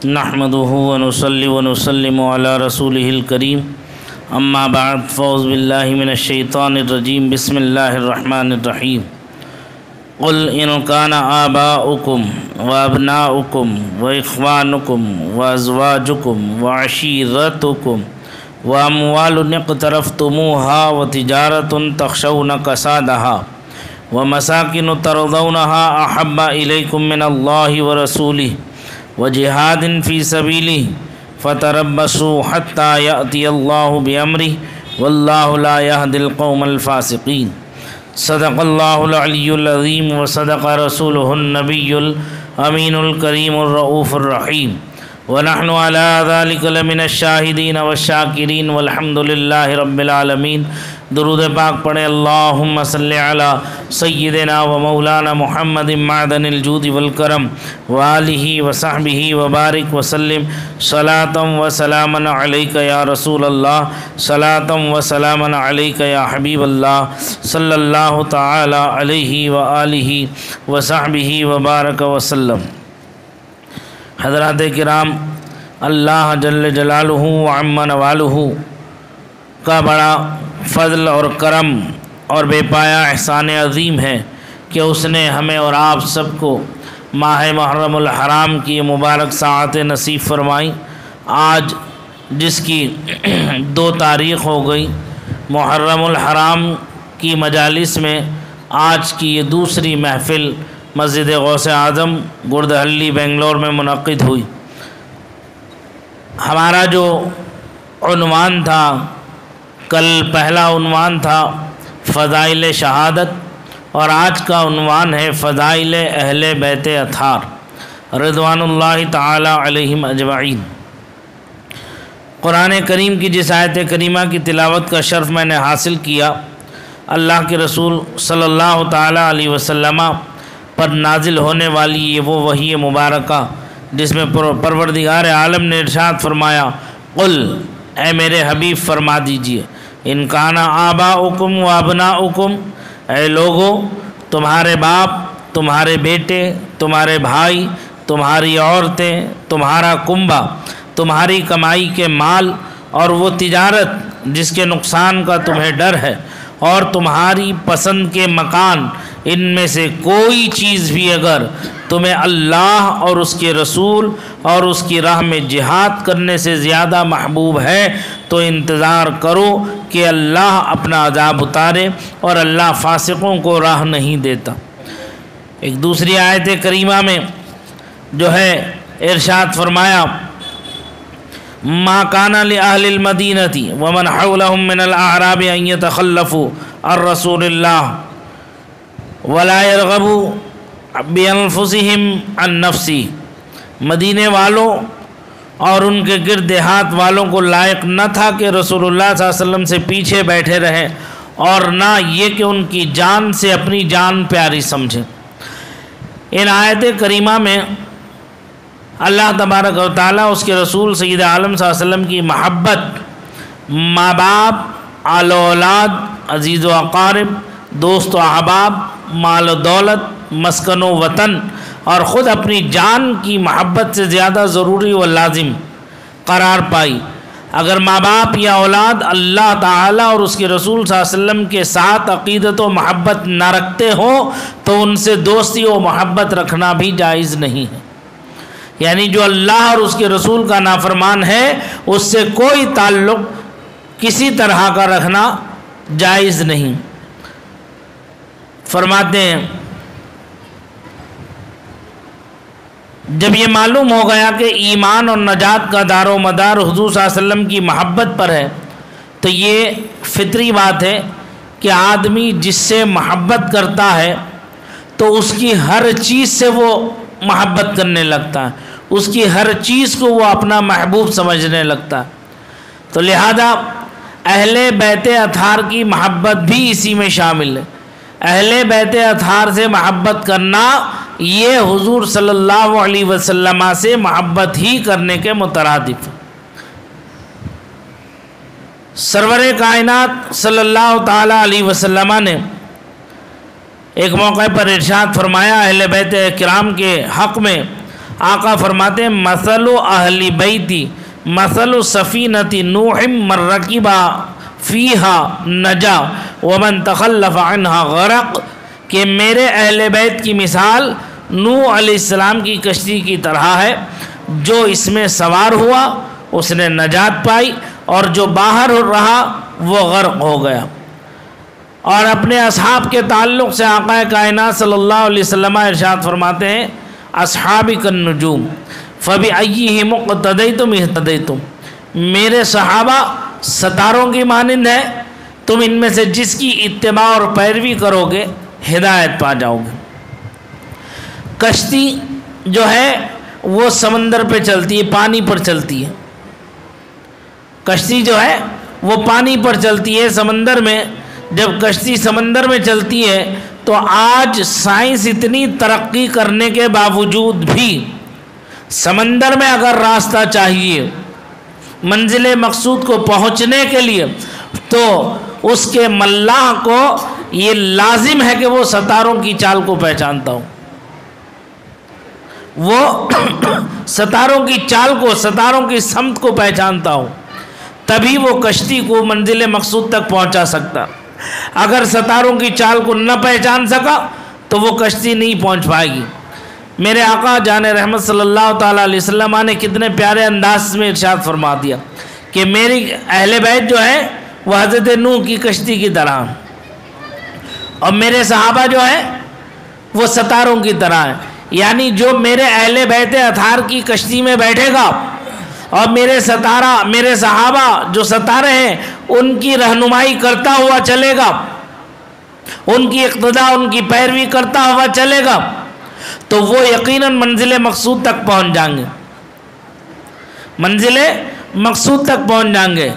نحمده ونصلي ونسلم على رسوله الكريم اما بعد فاعوذ بالله من الشيطان الرجيم بسم الله الرحمن الرحيم قل ان كان آباؤكم وابناؤكم واخوانكم وازواجكم وعشيرتكم واموال اقترفتموها وتجارة تخشون كسادها ومساكن ترضونها احب اليكم من الله ورسوله وجهاد فی سبیلہ فتربصوا حتی یأتی اللہ بامرہ واللہ لا یہدی القوم الفاسقین۔ صدق اللہ العلی العظیم وصدق رسولہ النبی الامین الکریم الرؤوف الرحیم ونحن علی ذلک لمن الشاہدین والشاکرین والحمد للہ رب العالمین۔ درود پاک پڑھیں اللہم صلی علی سیدنا و مولانا محمد معدن الجود والکرم وآلہ وصحبہ وبارک وسلم صلاة و سلاما علیک یا رسول اللہ صلاة و سلاما علیک یا حبیب اللہ صلی اللہ تعالی علیہ وآلہ وصحبہ وبارک وسلم۔ حضرات کرام، اللہ جل جلالہ وعم نوالہ کا بڑا فضل اور کرم اور بے پایا احسان عظیم ہے کہ اس نے ہمیں اور آپ سب کو ماہ محرم الحرام کی مبارک ساعت نصیب فرمائی۔ آج جس کی 2 تاریخ ہو گئی، محرم الحرام کی مجالس میں آج کی یہ دوسری محفل مسجد غوث اعظم گردہلی بنگلور میں منعقد ہوئی۔ ہمارا جو عنوان تھا، کل پہلا عنوان تھا فضائل شہادت اور آج کا عنوان ہے فضائل اہل بیت اطہار رضوان اللہ تعالی علیہم اجمعین۔ قرآن کریم کی جس آیت کریمہ کی تلاوت کا شرف میں نے حاصل کیا، اللہ کے رسول صلی اللہ تعالی علیہ وسلم پر نازل ہونے والی یہ وہ وحی مبارکہ جس میں پروردگار عالم نے ارشاد فرمایا، قل اے میرے حبیب فرما دیجئے، ان کان آباؤکم و ابناؤکم، اے لوگو تمہارے باپ، تمہارے بیٹے، تمہارے بھائی، تمہاری عورتیں، تمہارا کنبہ، تمہاری کمائی کے مال اور وہ تجارت جس کے نقصان کا تمہیں ڈر ہے، اور تمہاری پسند کے مکان، ان میں سے کوئی چیز بھی اگر تمہیں اللہ اور اس کے رسول اور اس کی راہ میں جہاد کرنے سے زیادہ محبوب ہے تو انتظار کرو کہ اللہ اپنا عذاب اتارے، اور اللہ فاسقوں کو راہ نہیں دیتا۔ ایک دوسری آیت کریمہ میں جو ہے ارشاد فرمایا، ما کان لأہل المدینة ومن حولهم من الاعراب ان يتخلفوا عن رسول اللہ ولا يرغبوا بانفسهم عن نفسی۔ مدینے والوں اور ان کے گرد دیہات والوں کو لائق نہ تھا کہ رسول اللہ صلی اللہ علیہ وسلم سے پیچھے بیٹھے رہیں، اور نہ یہ کہ ان کی جان سے اپنی جان پیاری سمجھیں۔ ان آیت کریمہ میں اللہ تبارک و تعالیٰ اس کے رسول سید عالم صلی اللہ علیہ وسلم کی محبت، ماں باپ، آل و اولاد، عزیز و اقارب، دوست و احباب، مال و دولت، مسکن و وطن اور خود اپنی جان کی محبت سے زیادہ ضروری و لازم قرار پائی۔ اگر ماں باپ یا اولاد اللہ تعالیٰ اور اس کے رسول صلی اللہ علیہ وسلم کے ساتھ عقیدت و محبت نہ رکھتے ہوں تو ان سے دوستی و محبت رکھنا بھی جائز نہیں ہے۔ یعنی جو اللہ اور اس کے رسول کا نافرمان ہے اس سے کوئی تعلق کسی طرح کا رکھنا جائز نہیں۔ فرماتے ہیں جب یہ معلوم ہو گیا کہ ایمان اور نجات کا دار و مدار حضور صلی اللہ علیہ وسلم کی محبت پر ہے تو یہ فطری بات ہے کہ آدمی جس سے محبت کرتا ہے تو اس کی ہر چیز سے وہ محبت کرنے لگتا ہے، اس کی ہر چیز کو وہ اپنا محبوب سمجھنے لگتا ہے۔ تو لہذا اہل بیت اطہار کی محبت بھی اسی میں شامل ہے۔ اہل بیت اطہار سے محبت کرنا یہ حضور صلی اللہ علیہ وسلم سے محبت ہی کرنے کے مترادف ہے۔ سرور کائنات صلی اللہ تعالی علیہ وسلم نے ایک موقع پر ارشاد فرمایا اہل بیت کرام کے حق میں، آقا فرماتے ہیں مثل اہل بیتی مثل سفینۃ نوح من رکبا فیہا نجا ومن تخلف عنہا غرق، کہ میرے اہل بیت کی مثال نوح علیہ السلام کی کشتی کی طرح ہے، جو اس میں سوار ہوا اس نے نجات پائی اور جو باہر رہا وہ غرق ہو گیا۔ اور اپنے اصحاب کے تعلق سے آقا کائنات صلی اللہ علیہ وسلم ارشاد فرماتے ہیں اصحابی کالنجوم فبأیہم اقتدیتم اہتدیتم، میرے صحابہ ستاروں کی مانند ہیں، تم ان میں سے جس کی اتباع اور پیروی کرو گے ہدایت پا جاؤ گے۔ کشتی جو ہے وہ سمندر پہ چلتی ہے، پانی پر چلتی ہے، کشتی جو ہے وہ پانی پر چلتی ہے سمندر میں۔ جب کشتی سمندر میں چلتی ہے تو آج سائنس اتنی ترقی کرنے کے باوجود بھی سمندر میں اگر راستہ چاہیے منزل مقصود کو پہنچنے کے لیے تو اس کے ملاح کو یہ لازم ہے کہ وہ ستاروں کی چال کو پہچانتا ہو، وہ ستاروں کی چال کو، ستاروں کی سمت کو پہچانتا ہو، تبھی وہ کشتی کو منزل مقصود تک پہنچا سکتا۔ اگر ستاروں کی چال کو نہ پہچان سکا تو وہ کشتی نہیں پہنچ پائے گی۔ میرے آقا جان رحمت صلی اللہ تعالیٰ علیہ وسلم نے کتنے پیارے انداز میں ارشاد فرما دیا کہ میری اہل بیت جو ہے وہ حضرت نوح کی کشتی کی طرح، اور میرے صحابہ جو ہیں وہ ستاروں کی طرح ہیں۔ یعنی جو میرے اہل بیت اطہار کی کشتی میں بیٹھے گا اور میرے صحابہ جو ستارے ہیں ان کی رہنمائی کرتا ہوا چلے گا، ان کی اقتداء، ان کی پیروی کرتا ہوا چلے گا تو وہ یقیناً منزل مقصود تک پہنچ جائیں گے، منزل مقصود تک پہنچ جائیں گے۔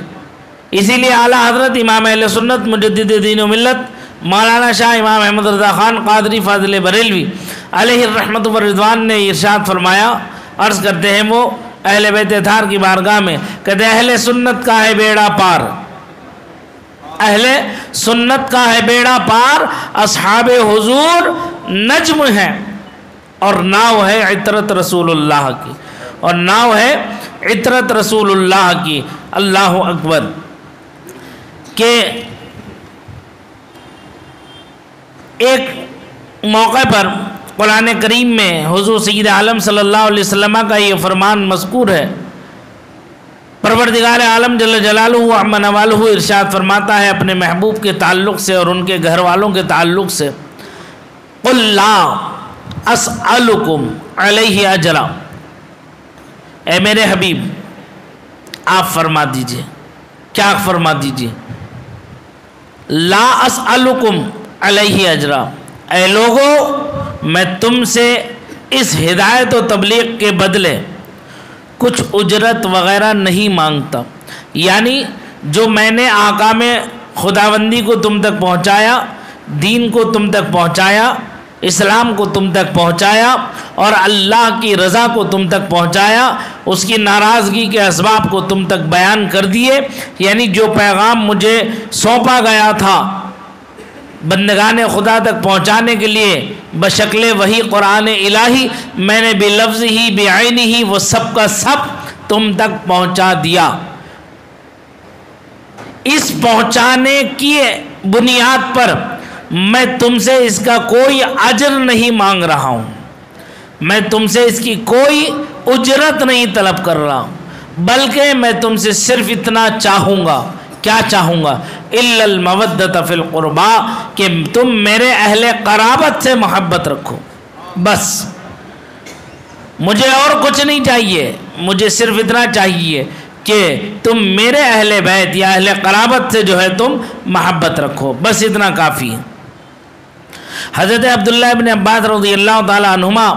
اسی لیے اعلیٰ حضرت امام اہل سنت مجدد دین و ملت مولانا شاہ امام احمد رضا خان قادری فاضل بریلوی علیہ الرحمت والرضوان نے ارشاد فرمایا، عرض کرتے ہیں وہ اہل بیت اطہار کی بارگاہ میں، کہتے ہیں اہل سنت کا ہے بیڑا پار، اہل سنت کا ہے بیڑا پار، اصحاب حضور نجم ہیں، اور ناؤ ہے عطرت رسول اللہ کی، اور ناؤ ہے عطرت رسول اللہ کی۔ اللہ اکبر۔ کہ ایک موقع پر قرآن کریم میں حضور سید عالم صلی اللہ علیہ وسلم کا یہ فرمان مذکور ہے، پروردگار عالم جل جلالہ و عم نوالہ ارشاد فرماتا ہے اپنے محبوب کے تعلق سے اور ان کے گھر والوں کے تعلق سے، قل لا اسألکم علیہ اجرا، اے میرے حبیب آپ فرما دیجئے، کیا فرما دیجئے، لا اسألکم علیہ اجرا، اے لوگو میں تم سے اس ہدایت و تبلیغ کے بدلے کچھ اجرت وغیرہ نہیں مانگتا۔ یعنی جو میں نے احکام خداوندی کو تم تک پہنچایا، دین کو تم تک پہنچایا، اسلام کو تم تک پہنچایا اور اللہ کی رضا کو تم تک پہنچایا، اس کی ناراضگی کے اسباب کو تم تک بیان کر دیے، یعنی جو پیغام مجھے سونپا گیا تھا بندگان خدا تک پہنچانے کے لیے بشکل وہی قرآن الہی، میں نے بلفظ ہی بعین ہی وہ سب کا سب تم تک پہنچا دیا۔ اس پہنچانے کی بنیاد پر میں تم سے اس کا کوئی اجر نہیں مانگ رہا ہوں، میں تم سے اس کی کوئی اجرت نہیں طلب کر رہا ہوں، بلکہ میں تم سے صرف اتنا چاہوں گا، کیا چاہوں گا، الا المودۃ فی القربا، کہ تم میرے اہل قرابت سے محبت رکھو، بس مجھے اور کچھ نہیں چاہیے، مجھے صرف اتنا چاہیے کہ تم میرے اہل بیت یا اہل قرابت سے جو ہے تم محبت رکھو، بس اتنا کافی ہے۔ حضرت عبداللہ ابن عباس رضی اللہ تعالی عنہما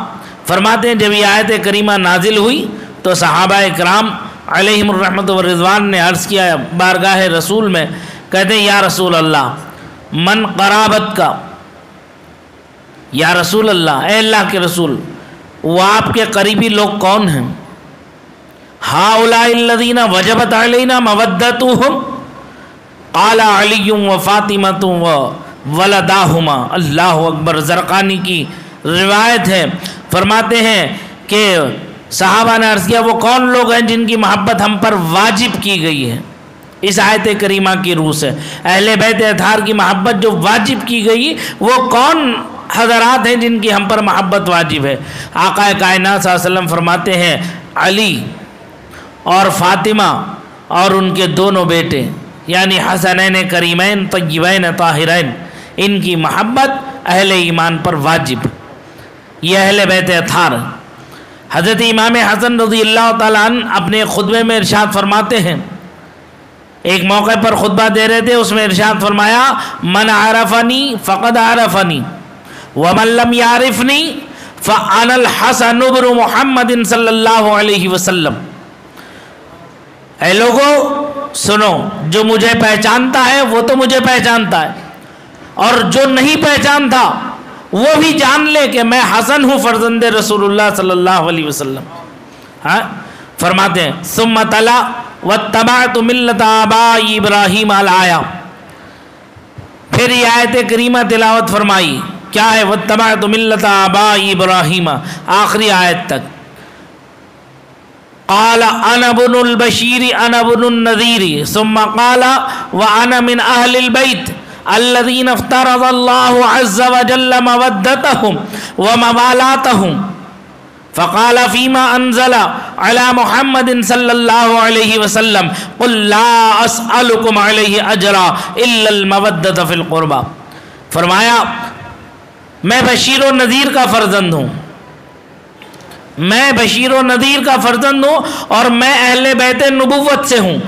فرماتے ہیں جب یہ آیت کریمہ نازل ہوئی تو صحابہ اکرام علیہم الرحمت والرضوان نے عرض کیا بارگاہ رسول میں، کہتے ہیں یا رسول اللہ من قرابت کا، یا رسول اللہ، اے اللہ کے رسول وہ آپ کے قریبی لوگ کون ہیں؟ ہؤلاء الذین وجبت علینا مودتہم، قال علی و فاطمۃ و ولداہما۔ اللہ اکبر۔ زرقانی کی روایت ہے، فرماتے ہیں کہ صحابہ نے عرض کیا وہ کون لوگ ہیں جن کی محبت ہم پر واجب کی گئی ہے؟ اس آیت کریمہ کی روح سے اہل بیت اطہار کی محبت جو واجب کی گئی وہ کون حضرات ہیں جن کی ہم پر محبت واجب ہے؟ آقا کائنات صلی اللہ علیہ وسلم فرماتے ہیں علی اور فاطمہ اور ان کے دونوں بیٹے یعنی حسنین کریمین طیبین طاہرین، ان کی محبت اہل ایمان پر واجب، یہ اہل بیت اطہار۔ حضرت امام حسن رضی اللہ تعالیٰ عنہ اپنے خطبے میں ارشاد فرماتے ہیں، ایک موقع پر خطبہ دے رہے تھے، اس میں ارشاد فرمایا من عرفنی فقد عرفنی ومن لم یعرفنی فانا الحسن بن محمد صلی اللہ علیہ وسلم۔ اے لوگو سنو، جو مجھے پہچانتا ہے وہ تو مجھے پہچانتا ہے، اور جو نہیں پہچانتا وہ بھی جان لے کہ میں حسن ہوں، فرزند رسول اللہ صلی اللہ علیہ وسلم۔ ہاں فرماتے ہیں ثم تلا واتبعت ملت آبائی ابراہیم الآیہ، پھر یہ آیت کریمہ تلاوت فرمائی، کیا ہے؟ واتبعت ملت آبائی ابراہیم، آخری آیت تک۔ قال انا ابن البشیر انا ابن النذیر ثم قال وانا من اہل البیت الذین افترض اللہ عز وجل مودتهم وموالاتهم، فقال فيما انزل على محمد صلی اللہ علیہ وسلم قل لا اسألكم علیہ اجرا الا المودۃ فی القربى۔ فرمایا میں بشیر و نذیر کا فرزند ہوں، میں بشیر و نذیر کا فرزند ہوں، اور میں اہل بیت نبوت سے ہوں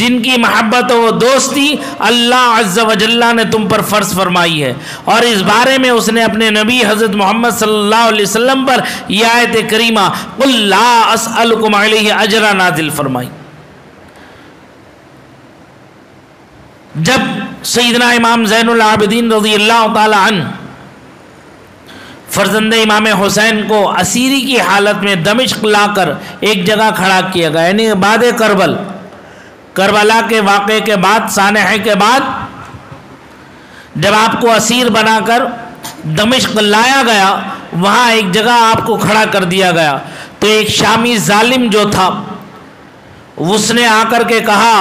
جن کی محبت و دوستی اللہ عز و جل نے تم پر فرض فرمائی ہے، اور اس بارے میں اس نے اپنے نبی حضرت محمد صلی اللہ علیہ وسلم پر یہ آیت کریمہ قل لا اسألکم علیہ اجرا نازل فرمائی۔ جب سیدنا امام زین العابدین رضی اللہ تعالی عنہ فرزند امام حسین کو اسیری کی حالت میں دمشق لا کر ایک جگہ کھڑا کیا گیا، یعنی بعد کربلا کے واقعے کے بعد، سانحہ کے بعد جب آپ کو اسیر بنا کر دمشق لایا گیا، وہاں ایک جگہ آپ کو کھڑا کر دیا گیا، تو ایک شامی ظالم جو تھا اس نے آ کر کے کہا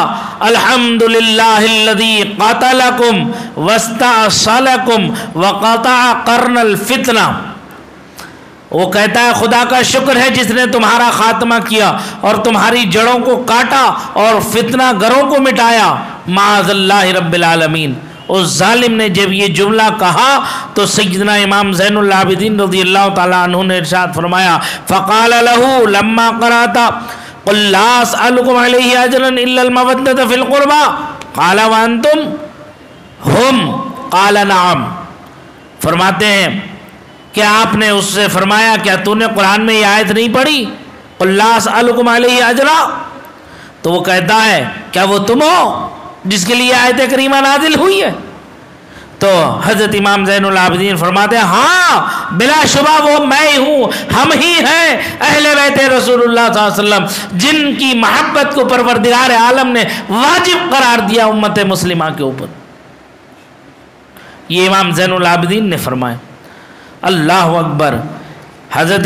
الحمدللہ الذی قاتلکم واستأصلکم وقطع قرن الفتنہ۔ وہ کہتا ہے خدا کا شکر ہے جس نے تمہارا خاتمہ کیا اور تمہاری جڑوں کو کاٹا اور فتنہ گروں کو مٹایا، معاذ اللہ رب العالمین۔ اس ظالم نے جب یہ جملہ کہا تو سیدنا امام زین العابدین رضی اللہ تعالیٰ عنہ نے ارشاد فرمایا فقال له لما قرأت قل لا اسألكم علیہ اجرا الا المودۃ فی القربى قال وانتم ہم قال نعم۔ فرماتے ہیں کہ آپ نے اس سے فرمایا کیا تو نے قرآن میں یہ آیت نہیں پڑھی قل لا اسألكم علیہ اجرا؟ تو وہ کہتا ہے کیا وہ تم ہو جس کے لیے آیت کریمہ نازل ہوئی ہے؟ تو حضرت امام زین العابدین فرماتے ہیں ہاں بلا شبہ وہ میں ہی ہوں، ہم ہی ہیں اہل بیت رسول اللہ صلی اللہ علیہ وسلم جن کی محبت کو پروردگار عالم نے واجب قرار دیا امت مسلمہ کے اوپر۔ یہ امام زین العابدین نے فرمایا۔ اللہ اکبر۔ حضرت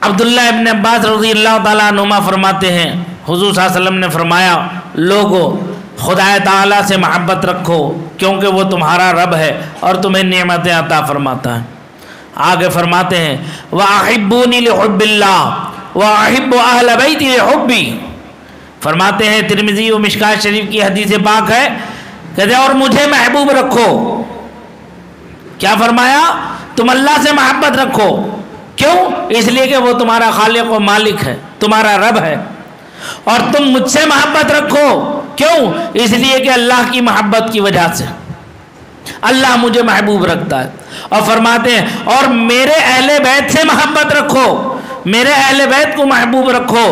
عبداللہ ابن عباس رضی اللہ تعالیٰ عنہما فرماتے ہیں حضور صلی اللہ علیہ وسلم نے فرمایا لوگو خدا تعالیٰ سے محبت رکھو کیونکہ وہ تمہارا رب ہے اور تمہیں نعمتیں عطا فرماتا ہے۔ آگے فرماتے ہیں وَأَحِبُّونِي لِحُبِّ اللَّهِ وَأَحِبُّ أَهْلَ بَيْتِي لِحُبِّي۔ فرماتے ہیں ترمذی و مشکات شریف کی حدیث پاک ہے، کہتے ہیں اور مجھے محبوب رکھو۔ کیا فرمایا؟ تم اللہ سے محبت رکھو، کیوں؟ اس لیے کہ وہ تمہارا خالق و مالک ہے، تمہارا رب ہے۔ اور تم مجھ سے محبت رکھو، کیوں؟ اس لیے کہ اللہ کی محبت کی وجہ سے اللہ مجھے محبوب رکھتا ہے۔ اور فرماتے ہیں اور میرے اہل بیت سے محبت رکھو، میرے اہل بیت کو محبوب رکھو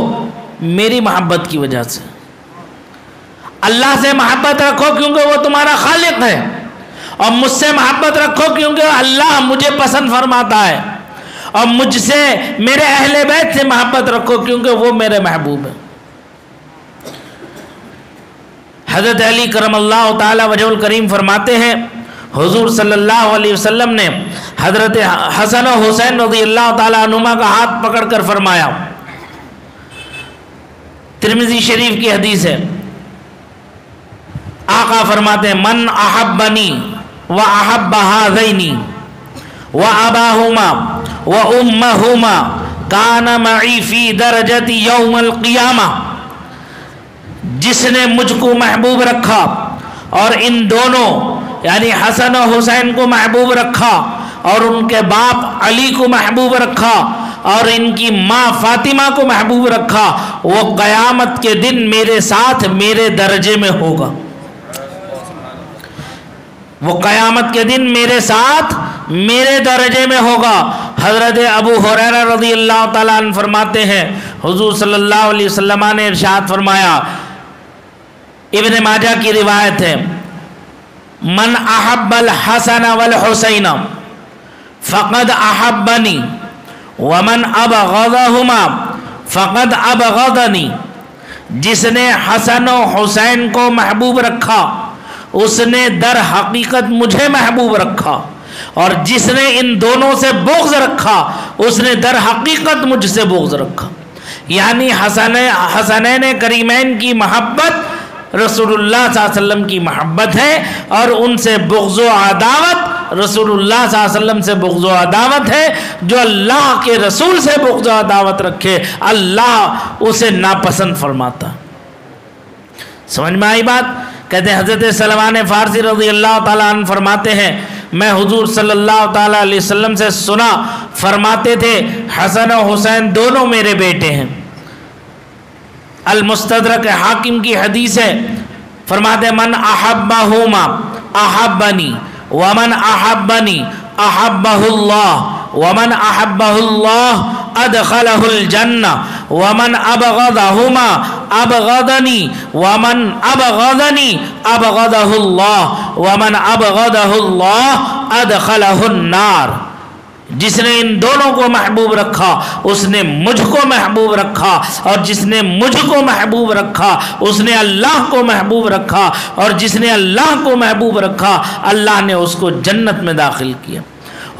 میری محبت کی وجہ سے۔ اللہ سے محبت رکھو کیونکہ وہ تمہارا خالق ہے، اور مجھ سے محبت رکھو کیونکہ اللہ مجھے پسند فرماتا ہے، اور مجھ سے میرے اہل بیت سے محبت رکھو کیونکہ وہ میرے محبوب ہیں۔ حضرت علی کرم اللہ تعالی وجہ الکریم فرماتے ہیں حضور صلی اللہ علیہ وسلم نے حضرت حسن و حسین رضی اللہ تعالیٰ عنہما کا ہاتھ پکڑ کر فرمایا، ترمذی شریف کی حدیث ہے، آقا فرماتے ہیں من احبنی و احب ہذین و اباہما و امہما کان معی فی درجت یوم القیامہ، جس نے مجھ کو محبوب رکھا اور ان دونوں یعنی حسن و حسین کو محبوب رکھا اور ان کے باپ علی کو محبوب رکھا اور ان کی ماں فاطمہ کو محبوب رکھا، وہ قیامت کے دن میرے ساتھ میرے درجے میں ہوگا، وہ قیامت کے دن میرے ساتھ میرے درجے میں ہوگا۔ حضرت ابو ہریرہ رضی اللہ تعالیٰ عنہ فرماتے ہیں حضور صلی اللہ علیہ وسلم نے ارشاد فرمایا، ابن ماجہ کی روایت ہے، من احب الحسن والحسین فقد احبنی ومن ابغضہما فقد ابغضنی، جس نے حسن و حسین کو محبوب رکھا اس نے در حقیقت مجھے محبوب رکھا، اور جس نے ان دونوں سے بغض رکھا اس نے در حقیقت مجھ سے بغض رکھا۔ یعنی حسنین کریمین کی محبت رسول اللہ صلی اللہ علیہ وسلم کی محبت ہے، اور ان سے بغض و عداوت رسول اللہ صلی اللہ علیہ وسلم سے بغض و عداوت ہے۔ جو اللہ کے رسول سے بغض و عداوت رکھے اللہ اسے ناپسند فرماتا۔ سمجھ میں آئی بات؟ کہتے ہیں حضرت سلمان فارسی رضی اللہ تعالیٰ عنہ فرماتے ہیں میں حضور صلی اللہ تعالیٰ علیہ وسلم سے سنا فرماتے تھے حسن و حسین دونوں میرے بیٹے ہیں۔ المستدرک حاکم کی حدیث ہے، فرماتے من احبہما احبنی ومن احبنی احبہ اللہ ومن احبہ اللہ ادخلہ الجنہ ومن ابغضہما ابغضنی ومن ابغضنی ابغضہ اللہ ومن ابغضہ اللہ ادخلہ النار۔ جس نے ان دونوں کو محبوب رکھا اس نے مجھ کو محبوب رکھا، اور جس نے مجھ کو محبوب رکھا اس نے اللہ کو محبوب رکھا، اور جس نے اللہ کو محبوب رکھا اللہ نے اس کو جنت میں داخل کیا۔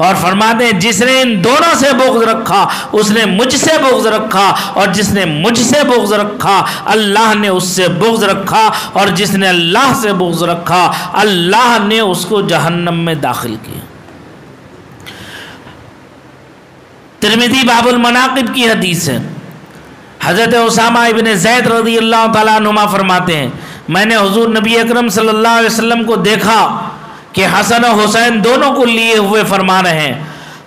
اور فرماتے ہیں جس نے ان دونوں سے بغض رکھا اس نے مجھ سے بغض رکھا، اور جس نے مجھ سے بغض رکھا اللہ نے اس سے بغض رکھا، اور جس نے اللہ سے بغض رکھا اللہ نے اس کو جہنم میں داخل کیا۔ ترمذی باب المناقب کی حدیث ہے، حضرت اسامہ ابن زید رضی اللہ تعالیٰ عنہما فرماتے ہیں میں نے حضور نبی اکرم صلی اللہ علیہ وسلم کو دیکھا کہ حسن و حسین دونوں کو لیے ہوئے فرما رہے ہیں،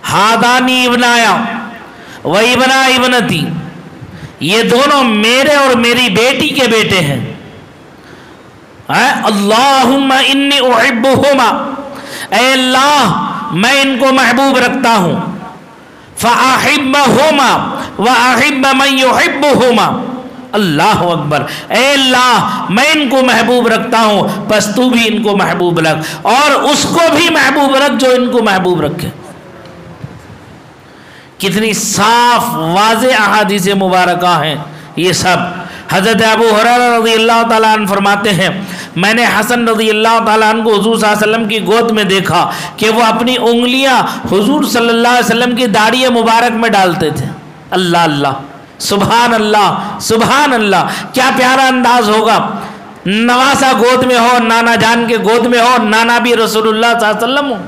ہادانی ابنایا و ابنا ابنتی، یہ دونوں میرے اور میری بیٹی کے بیٹے ہیں۔ اللہم انی احبہما، اے اللہ میں ان کو محبوب رکھتا ہوں، فاحبہما واحب من یحبہما، اللہ اکبر، اے اللہ میں ان کو محبوب رکھتا ہوں بس تو بھی ان کو محبوب رکھ، اور اس کو بھی محبوب رکھ جو ان کو محبوب رکھے۔ کتنی صاف واضح احادیث مبارکہ ہیں یہ سب۔ حضرت ابو ہریرہ رضی اللہ تعالیٰ عنہ فرماتے ہیں میں نے حسن رضی اللہ تعالیٰ عنہ کو حضور صلی اللہ علیہ وسلم کی گود میں دیکھا کہ وہ اپنی انگلیاں حضور صلی اللہ علیہ وسلم کی داڑھی مبارک میں ڈالتے تھے۔ اللہ اللہ، سبحان اللہ سبحان اللہ، کیا پیارا انداز ہوگا۔ نواسا گود میں ہو، نانا جان کے گود میں ہو، نانا بھی رسول اللہ صلی اللہ علیہ وسلم ہو،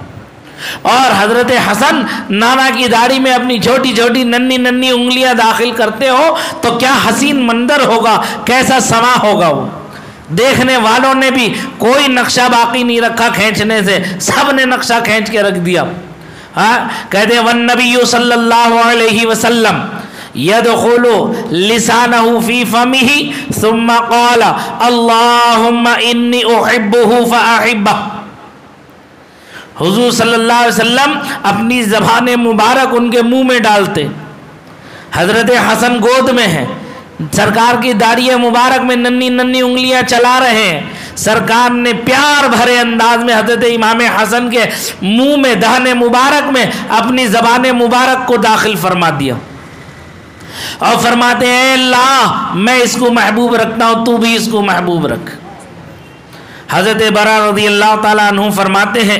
اور حضرت حسن نانا کی داڑھی میں اپنی چھوٹی چھوٹی ننھی ننھی انگلیاں داخل کرتے ہو تو کیا حسین منظر ہوگا، کیسا سما ہوگا۔ وہ دیکھنے والوں نے بھی کوئی نقشہ باقی نہیں رکھا کھینچنے سے، سب نے نقشہ کھینچ کے رکھ دیا۔ کہتے ہیں والنبی صلی اللہ علیہ وسلم يدخل لسانه في فمه ثم قال اللهم إني أحبه فأحبه۔ حضور صلی اللہ علیہ وسلم اپنی زبان مبارک ان کے منہ میں ڈالتے، حضرت حسن گود میں ہیں، سرکار کی داڑھی مبارک میں ننھی ننھی انگلیاں چلا رہے ہیں، سرکار نے پیار بھرے انداز میں حضرت امام حسن کے منہ میں دہن مبارک میں اپنی زبان مبارک کو داخل فرما دیا، اور فرماتے ہیں اے اللہ میں اس کو محبوب رکھتا ہوں تو بھی اس کو محبوب رکھ۔ حضرت برا رضی اللہ تعالیٰ عنہ فرماتے ہیں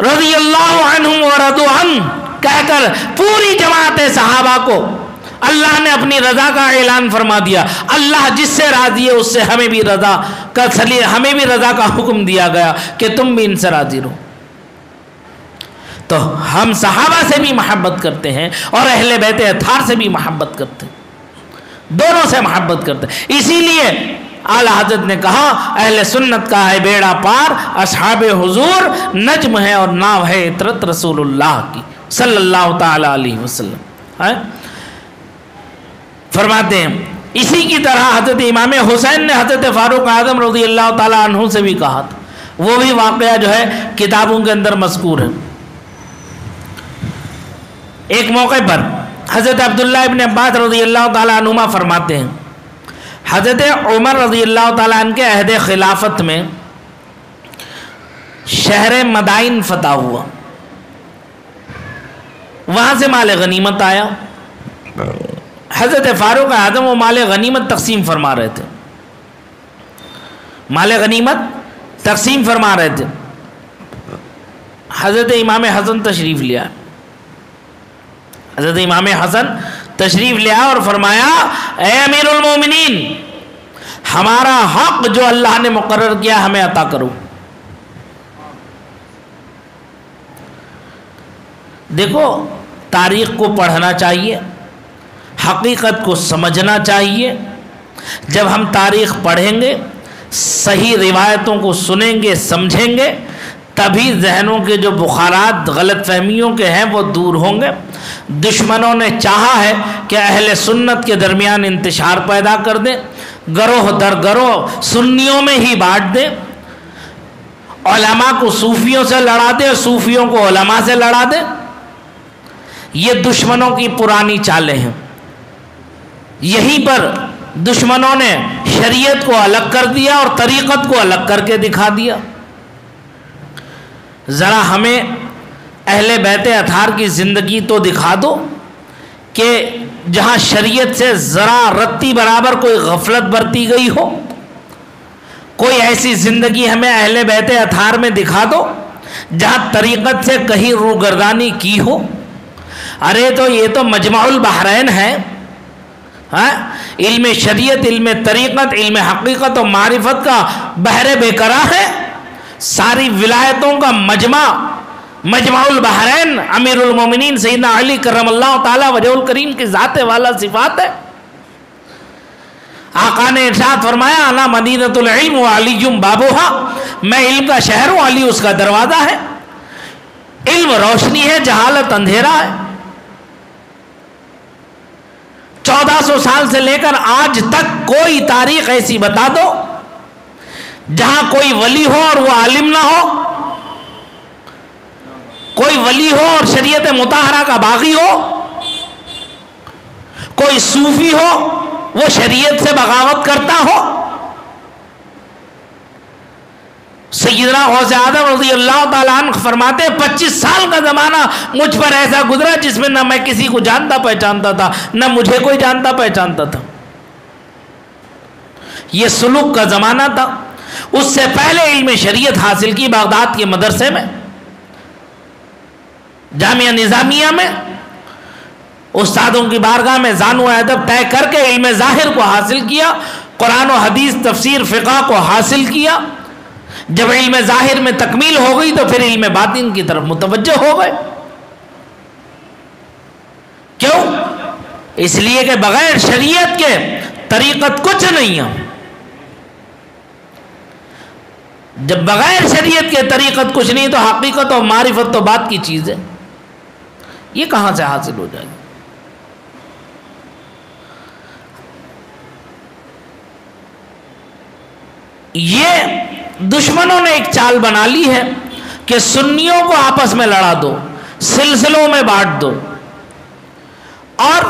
رضی اللہ عنہم ورضوا عنہ کہہ کر پوری جماعت صحابہ کو اللہ نے اپنی رضا کا اعلان فرما دیا. اللہ جس سے راضی ہے اس سے ہمیں بھی رضا کا حکم دیا گیا کہ تم بھی ان سے راضی رہو. تو ہم صحابہ سے بھی محبت کرتے ہیں اور اہل بیت اطہار سے بھی محبت کرتے ہیں, دونوں سے محبت کرتے ہیں. اسی لیے اعلیٰ حضرت نے کہا اہل سنت کا ہے بیڑا پار, اصحاب حضور نجم ہے اور ناو ہے عطرت رسول اللہ کی صلی اللہ تعالی علیہ وسلم. فرماتے ہیں اسی کی طرح حضرت امام حسین نے حضرت فاروق اعظم رضی اللہ تعالی عنہ سے بھی کہا تھا, وہ بھی واقعہ جو ہے کتابوں کے اندر مذکور ہے. ایک موقع پر حضرت عبداللہ ابن عباس رضی اللہ تعالی عنہما فرماتے ہیں حضرت عمر رضی اللہ تعالیٰ عنہ کے عہد خلافت میں شہر مدائن فتح ہوا, وہاں سے مال غنیمت آیا. حضرت فاروق اعظم وہ مال غنیمت تقسیم فرما رہے تھے, مال غنیمت تقسیم فرما رہے تھے. حضرت امام حسن تشریف لیا, حضرت امام حسن تشریف لیا اور فرمایا اے امیر المومنین, ہمارا حق جو اللہ نے مقرر کیا ہمیں عطا کرو. دیکھو تاریخ کو پڑھنا چاہیے, حقیقت کو سمجھنا چاہیے. جب ہم تاریخ پڑھیں گے, صحیح روایتوں کو سنیں گے, سمجھیں گے, تبھی ذہنوں کے جو بخارات غلط فہمیوں کے ہیں وہ دور ہوں گے. دشمنوں نے چاہا ہے کہ اہل سنت کے درمیان انتشار پیدا کر دیں, گروہ در گروہ سنیوں میں ہی بانٹ دیں, علماء کو صوفیوں سے لڑا دیں اور صوفیوں کو علماء سے لڑا دیں. یہ دشمنوں کی پرانی چالیں ہیں. یہیں پر دشمنوں نے شریعت کو الگ کر دیا اور طریقت کو الگ کر کے دکھا دیا. ذرا ہمیں اہل بیت اطہار کی زندگی تو دکھا دو کہ جہاں شریعت سے ذرا رتی برابر کوئی غفلت برتی گئی ہو. کوئی ایسی زندگی ہمیں اہل بیت اطہار میں دکھا دو جہاں طریقت سے کہیں روگردانی کی ہو. ارے تو یہ تو مجمع البحرین ہے, علم شریعت, علم طریقت, علم حقیقت و معرفت کا بحر بےقرار ہے. ساری ولایتوں کا مجمع البحرین امیر المومنین سیدنا علی کرم اللہ تعالی وجہ الکریم کی ذات والا صفات ہے. آقا نے ارشاد فرمایا انا مدینۃ العلم وعلی بابوہا, میں علم کا شہر ہوں, علی اس کا دروازہ ہے. علم روشنی ہے, جہالت اندھیرا ہے. 1400 سال سے لے کر آج تک کوئی تاریخ ایسی بتا دو جہاں کوئی ولی ہو اور وہ عالم نہ ہو, کوئی ولی ہو اور شریعت مطہرہ کا باغی ہو, کوئی صوفی ہو وہ شریعت سے بغاوت کرتا ہو. سیدنا غوث اعظم رضی اللہ تعالیٰ عنہ فرماتے 25 سال کا زمانہ مجھ پر ایسا گزرا جس میں نہ میں کسی کو جانتا پہچانتا تھا, نہ مجھے کوئی جانتا پہچانتا تھا. یہ سلوک کا زمانہ تھا. اس سے پہلے علم شریعت حاصل کی بغداد کے مدرسے میں, جامعہ نظامیہ میں, استادوں کی بارگاہ میں زانو ادب طے کر کے علم ظاہر کو حاصل کیا, قرآن و حدیث تفسیر فقہ کو حاصل کیا. جب علم ظاہر میں تکمیل ہو گئی تو پھر علم باطن کی طرف متوجہ ہو گئے. کیوں؟ اس لیے کہ بغیر شریعت کے طریقت کچھ نہیں ہے. جب بغیر شریعت کے طریقت کچھ نہیں تو حقیقت اور معرفت تو بات کی چیز ہے. یہ کہاں سے حاصل ہو جائے گی؟ یہ دشمنوں نے ایک چال بنا لی ہے کہ سنیوں کو آپس میں لڑا دو, سلسلوں میں بانٹ دو اور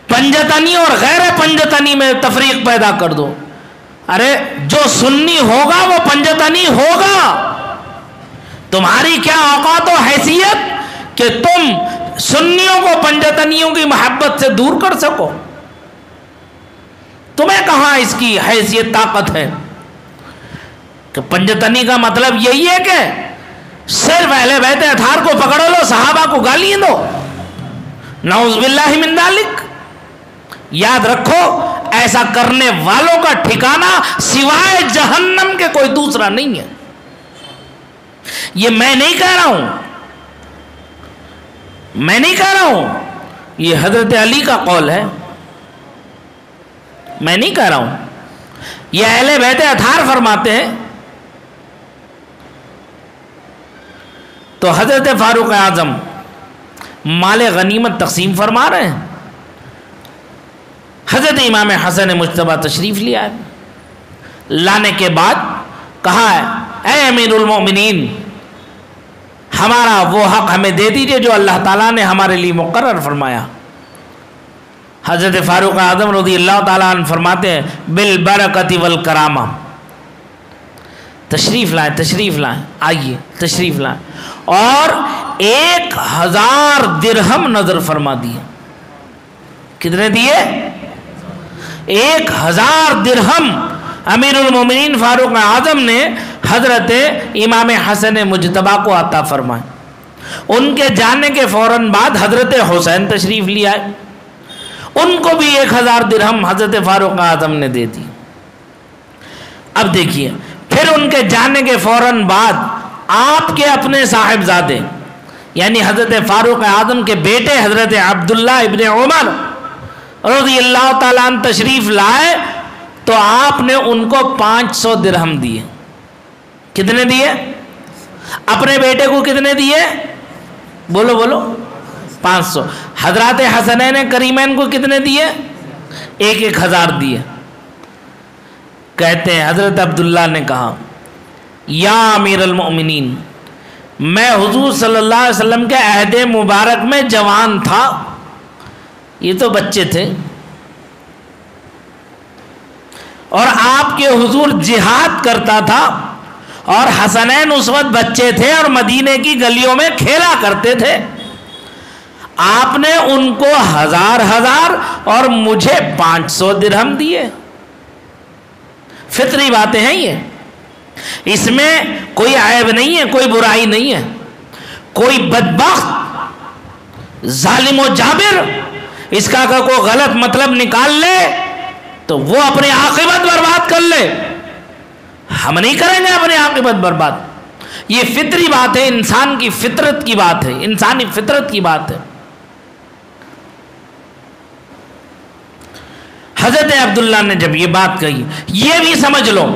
پنجتنی اور غیر پنجتنی میں تفریق پیدا کر دو. ارے جو سنی ہوگا وہ پنجتنی ہوگا. تمہاری کیا اوقات و حیثیت کہ تم سنیوں کو پنجتنیوں کی محبت سے دور کر سکو؟ تمہیں کہاں اس کی حیثیت طاقت ہے؟ کہ پنجتنی کا مطلب یہی ہے کہ صرف اہل بیت اطہار کو پکڑ لو، صحابہ کو گالی دو؟ نعوذ باللہ من ذالک۔ یاد رکھو ایسا کرنے والوں کا ٹھکانہ سوائے جہنم کے کوئی دوسرا نہیں ہے۔ یہ میں نہیں کہہ رہا ہوں، میں نہیں کہہ رہا ہوں، یہ حضرت علی کا قول ہے، میں نہیں کہہ رہا ہوں، یہ اہل بیت اطہار فرماتے ہیں۔ تو حضرت فاروق اعظم مال غنیمت تقسیم فرما رہے ہیں، حضرت امام حسن مجتبیٰ تشریف لیا ہے، لانے کے بعد کہا ہے اے امیر المومنین ہمارا وہ حق ہمیں دے دیجئے جو اللہ تعالیٰ نے ہمارے لیے مقرر فرمایا۔ حضرت فاروق اعظم رضی اللہ تعالیٰ عنہ فرماتے ہیں بالبرکت والکرامہ، تشریف لائیں تشریف لائیں، آئیے تشریف لائیں، اور 1000 درہم نظر فرما دیے۔ کتنے دیے؟ 1000 درہم امیر المومنین فاروق اعظم نے حضرت امام حسن مجتبیٰ کو عطا فرمائے۔ ان کے جانے کے فوراً بعد حضرت حسین تشریف لے آئے، ان کو بھی 1000 درہم حضرت فاروق اعظم نے دے دی۔ اب دیکھیے پھر ان کے جانے کے فوراً بعد آپ کے اپنے صاحبزادے یعنی حضرت فاروق اعظم کے بیٹے حضرت عبداللہ ابن عمر رضی اللہ تعالیٰ عنہ تشریف لائے تو آپ نے ان کو 500 درہم دیے۔ کتنے دیے؟ اپنے بیٹے کو کتنے دیے؟ بولو بولو، 500۔ حضرات حسنین کریمین کو کتنے دیے؟ 1000 دیے۔ کہتے ہیں حضرت عبداللہ نے کہا یا امیر المؤمنین میں حضور صلی اللہ علیہ وسلم کے عہد مبارک میں جوان تھا، یہ تو بچے تھے، اور آپ کے حضور جہاد کرتا تھا اور حسنین اس وقت بچے تھے اور مدینے کی گلیوں میں کھیلا کرتے تھے، آپ نے ان کو 1000 اور مجھے 500 درہم دیے۔ فطری باتیں ہیں یہ، اس میں کوئی عیب نہیں ہے، کوئی برائی نہیں ہے۔ کوئی بدبخت ظالم و جابر اس کا اگر کوئی غلط مطلب نکال لے تو وہ اپنی عاقبت برباد کر لے، ہم نہیں کریں گے اپنی عاقبت برباد۔ یہ فطری بات ہے، انسان کی فطرت کی بات ہے، انسانی فطرت کی بات ہے۔ حضرت عبداللہ نے جب یہ بات کہی، یہ بھی سمجھ لو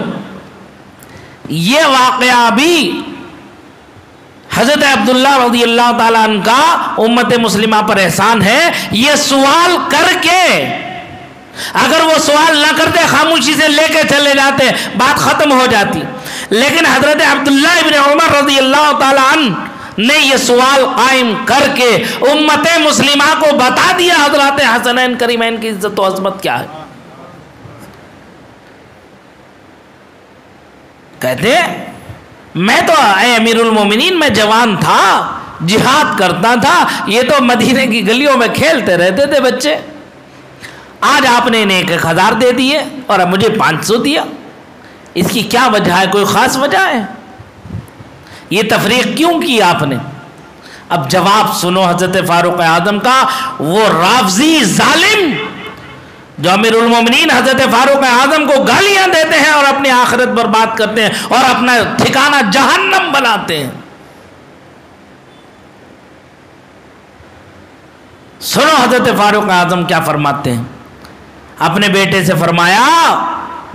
یہ واقعہ بھی حضرت عبداللہ رضی اللہ تعالیٰ عنہ کا امت مسلمہ پر احسان ہے، یہ سوال کر کے اگر وہ سوال نہ کرتے خاموشی سے لے کے چلے جاتے بات ختم ہو جاتی، لیکن حضرت عبداللہ ابن عمر رضی اللہ تعالیٰ عنہ نے یہ سوال قائم کر کے امت مسلمہ کو بتا دیا حضرات حسنین کریمین کی عزت و عظمت کیا ہے۔ کہتے میں تو اے امیر المومنین میں جوان تھا، جہاد کرتا تھا، یہ تو مدینے کی گلیوں میں کھیلتے رہتے تھے بچے، آج آپ نے انہیں 1000 دے دیے اور اب مجھے 500 دیا، اس کی کیا وجہ ہے؟ کوئی خاص وجہ ہے؟ یہ تفریق کیوں کی آپ نے؟ اب جواب سنو حضرت فاروق اعظم کا، وہ رافضی ظالم جو امیر المومنین حضرت فاروق اعظم کو گالیاں دیتے ہیں اور اپنی آخرت برباد کرتے ہیں اور اپنا ٹھکانہ جہنم بناتے ہیں۔ سنو حضرت فاروق اعظم کیا فرماتے ہیں، اپنے بیٹے سے فرمایا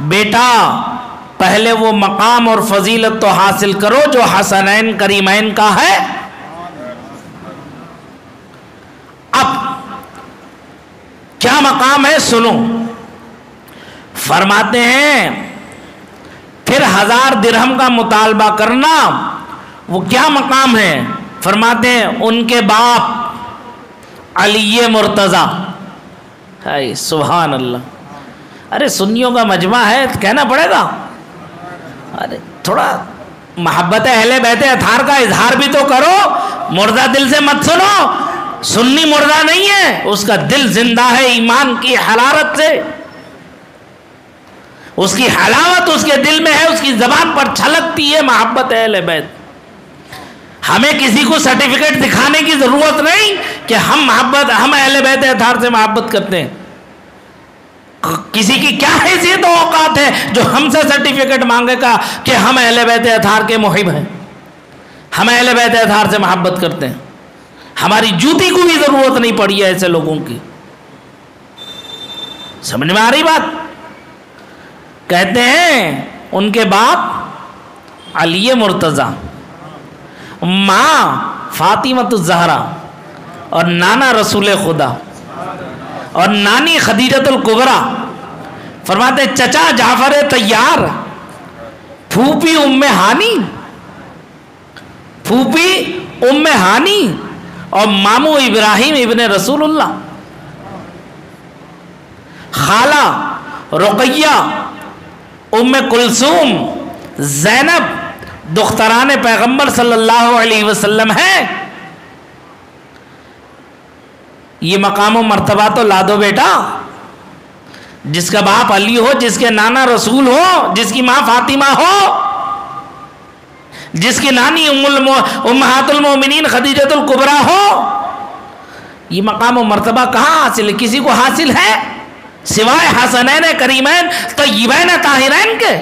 بیٹا پہلے وہ مقام اور فضیلت تو حاصل کرو جو حسنین کریمین کا ہے، اب کیا مقام ہے سنو۔ فرماتے ہیں پھر 1000 درہم کا مطالبہ کرنا، وہ کیا مقام ہے؟ فرماتے ہیں ان کے باپ علی مرتضی۔ سبحان اللہ، ارے سنیوں کا مجمع ہے کہنا پڑے گا، ارے تھوڑا محبت اہل بیت اطہار کا اظہار بھی تو کرو، مردہ دل سے مت سنو۔ سنی مردہ نہیں ہے، اس کا دل زندہ ہے ایمان کی حرارت سے، اس کی حلاوت اس کے دل میں ہے، اس کی زبان پر چھلکتی ہے محبت اہل بیت۔ ہمیں کسی کو سرٹیفکیٹ دکھانے کی ضرورت نہیں کہ ہم اہل بیت اطہار سے محبت کرتے ہیں۔ کسی کی کیا حیثیت و اوقات ہے جو ہم سے سرٹیفکیٹ مانگے گا کہ ہم اہل بیت اطہار کے محب ہیں، ہم اہل بیت اطہار سے محبت کرتے ہیں؟ ہماری جوتی کو بھی ضرورت نہیں پڑی ہے ایسے لوگوں کی۔ سمجھ میں آ رہی بات؟ کہتے ہیں ان کے باپ علی مرتضیٰ، ماں فاطمۃ الزہرا اور نانا رسول خدا اور نانی خدیجۃ الکبریٰ، فرماتے چچا جعفر طیار، پھوپھی ام ہانی اور مامو ابراہیم ابن رسول اللہ، خالہ رقیہ ام کلثوم زینب دختران پیغمبر صلی اللہ علیہ وسلم ہے۔ یہ مقام و مرتبہ تو لا دو بیٹا، جس کا باپ علی ہو، جس کے نانا رسول ہو، جس کی ماں فاطمہ ہو، جس کی نانی امہات المومنین خدیجۃ الکبریٰ ہو، یہ مقام و مرتبہ کہاں حاصل ہے؟ کسی کو حاصل ہے سوائے حسنین کریمین طیبین طاہرین کے؟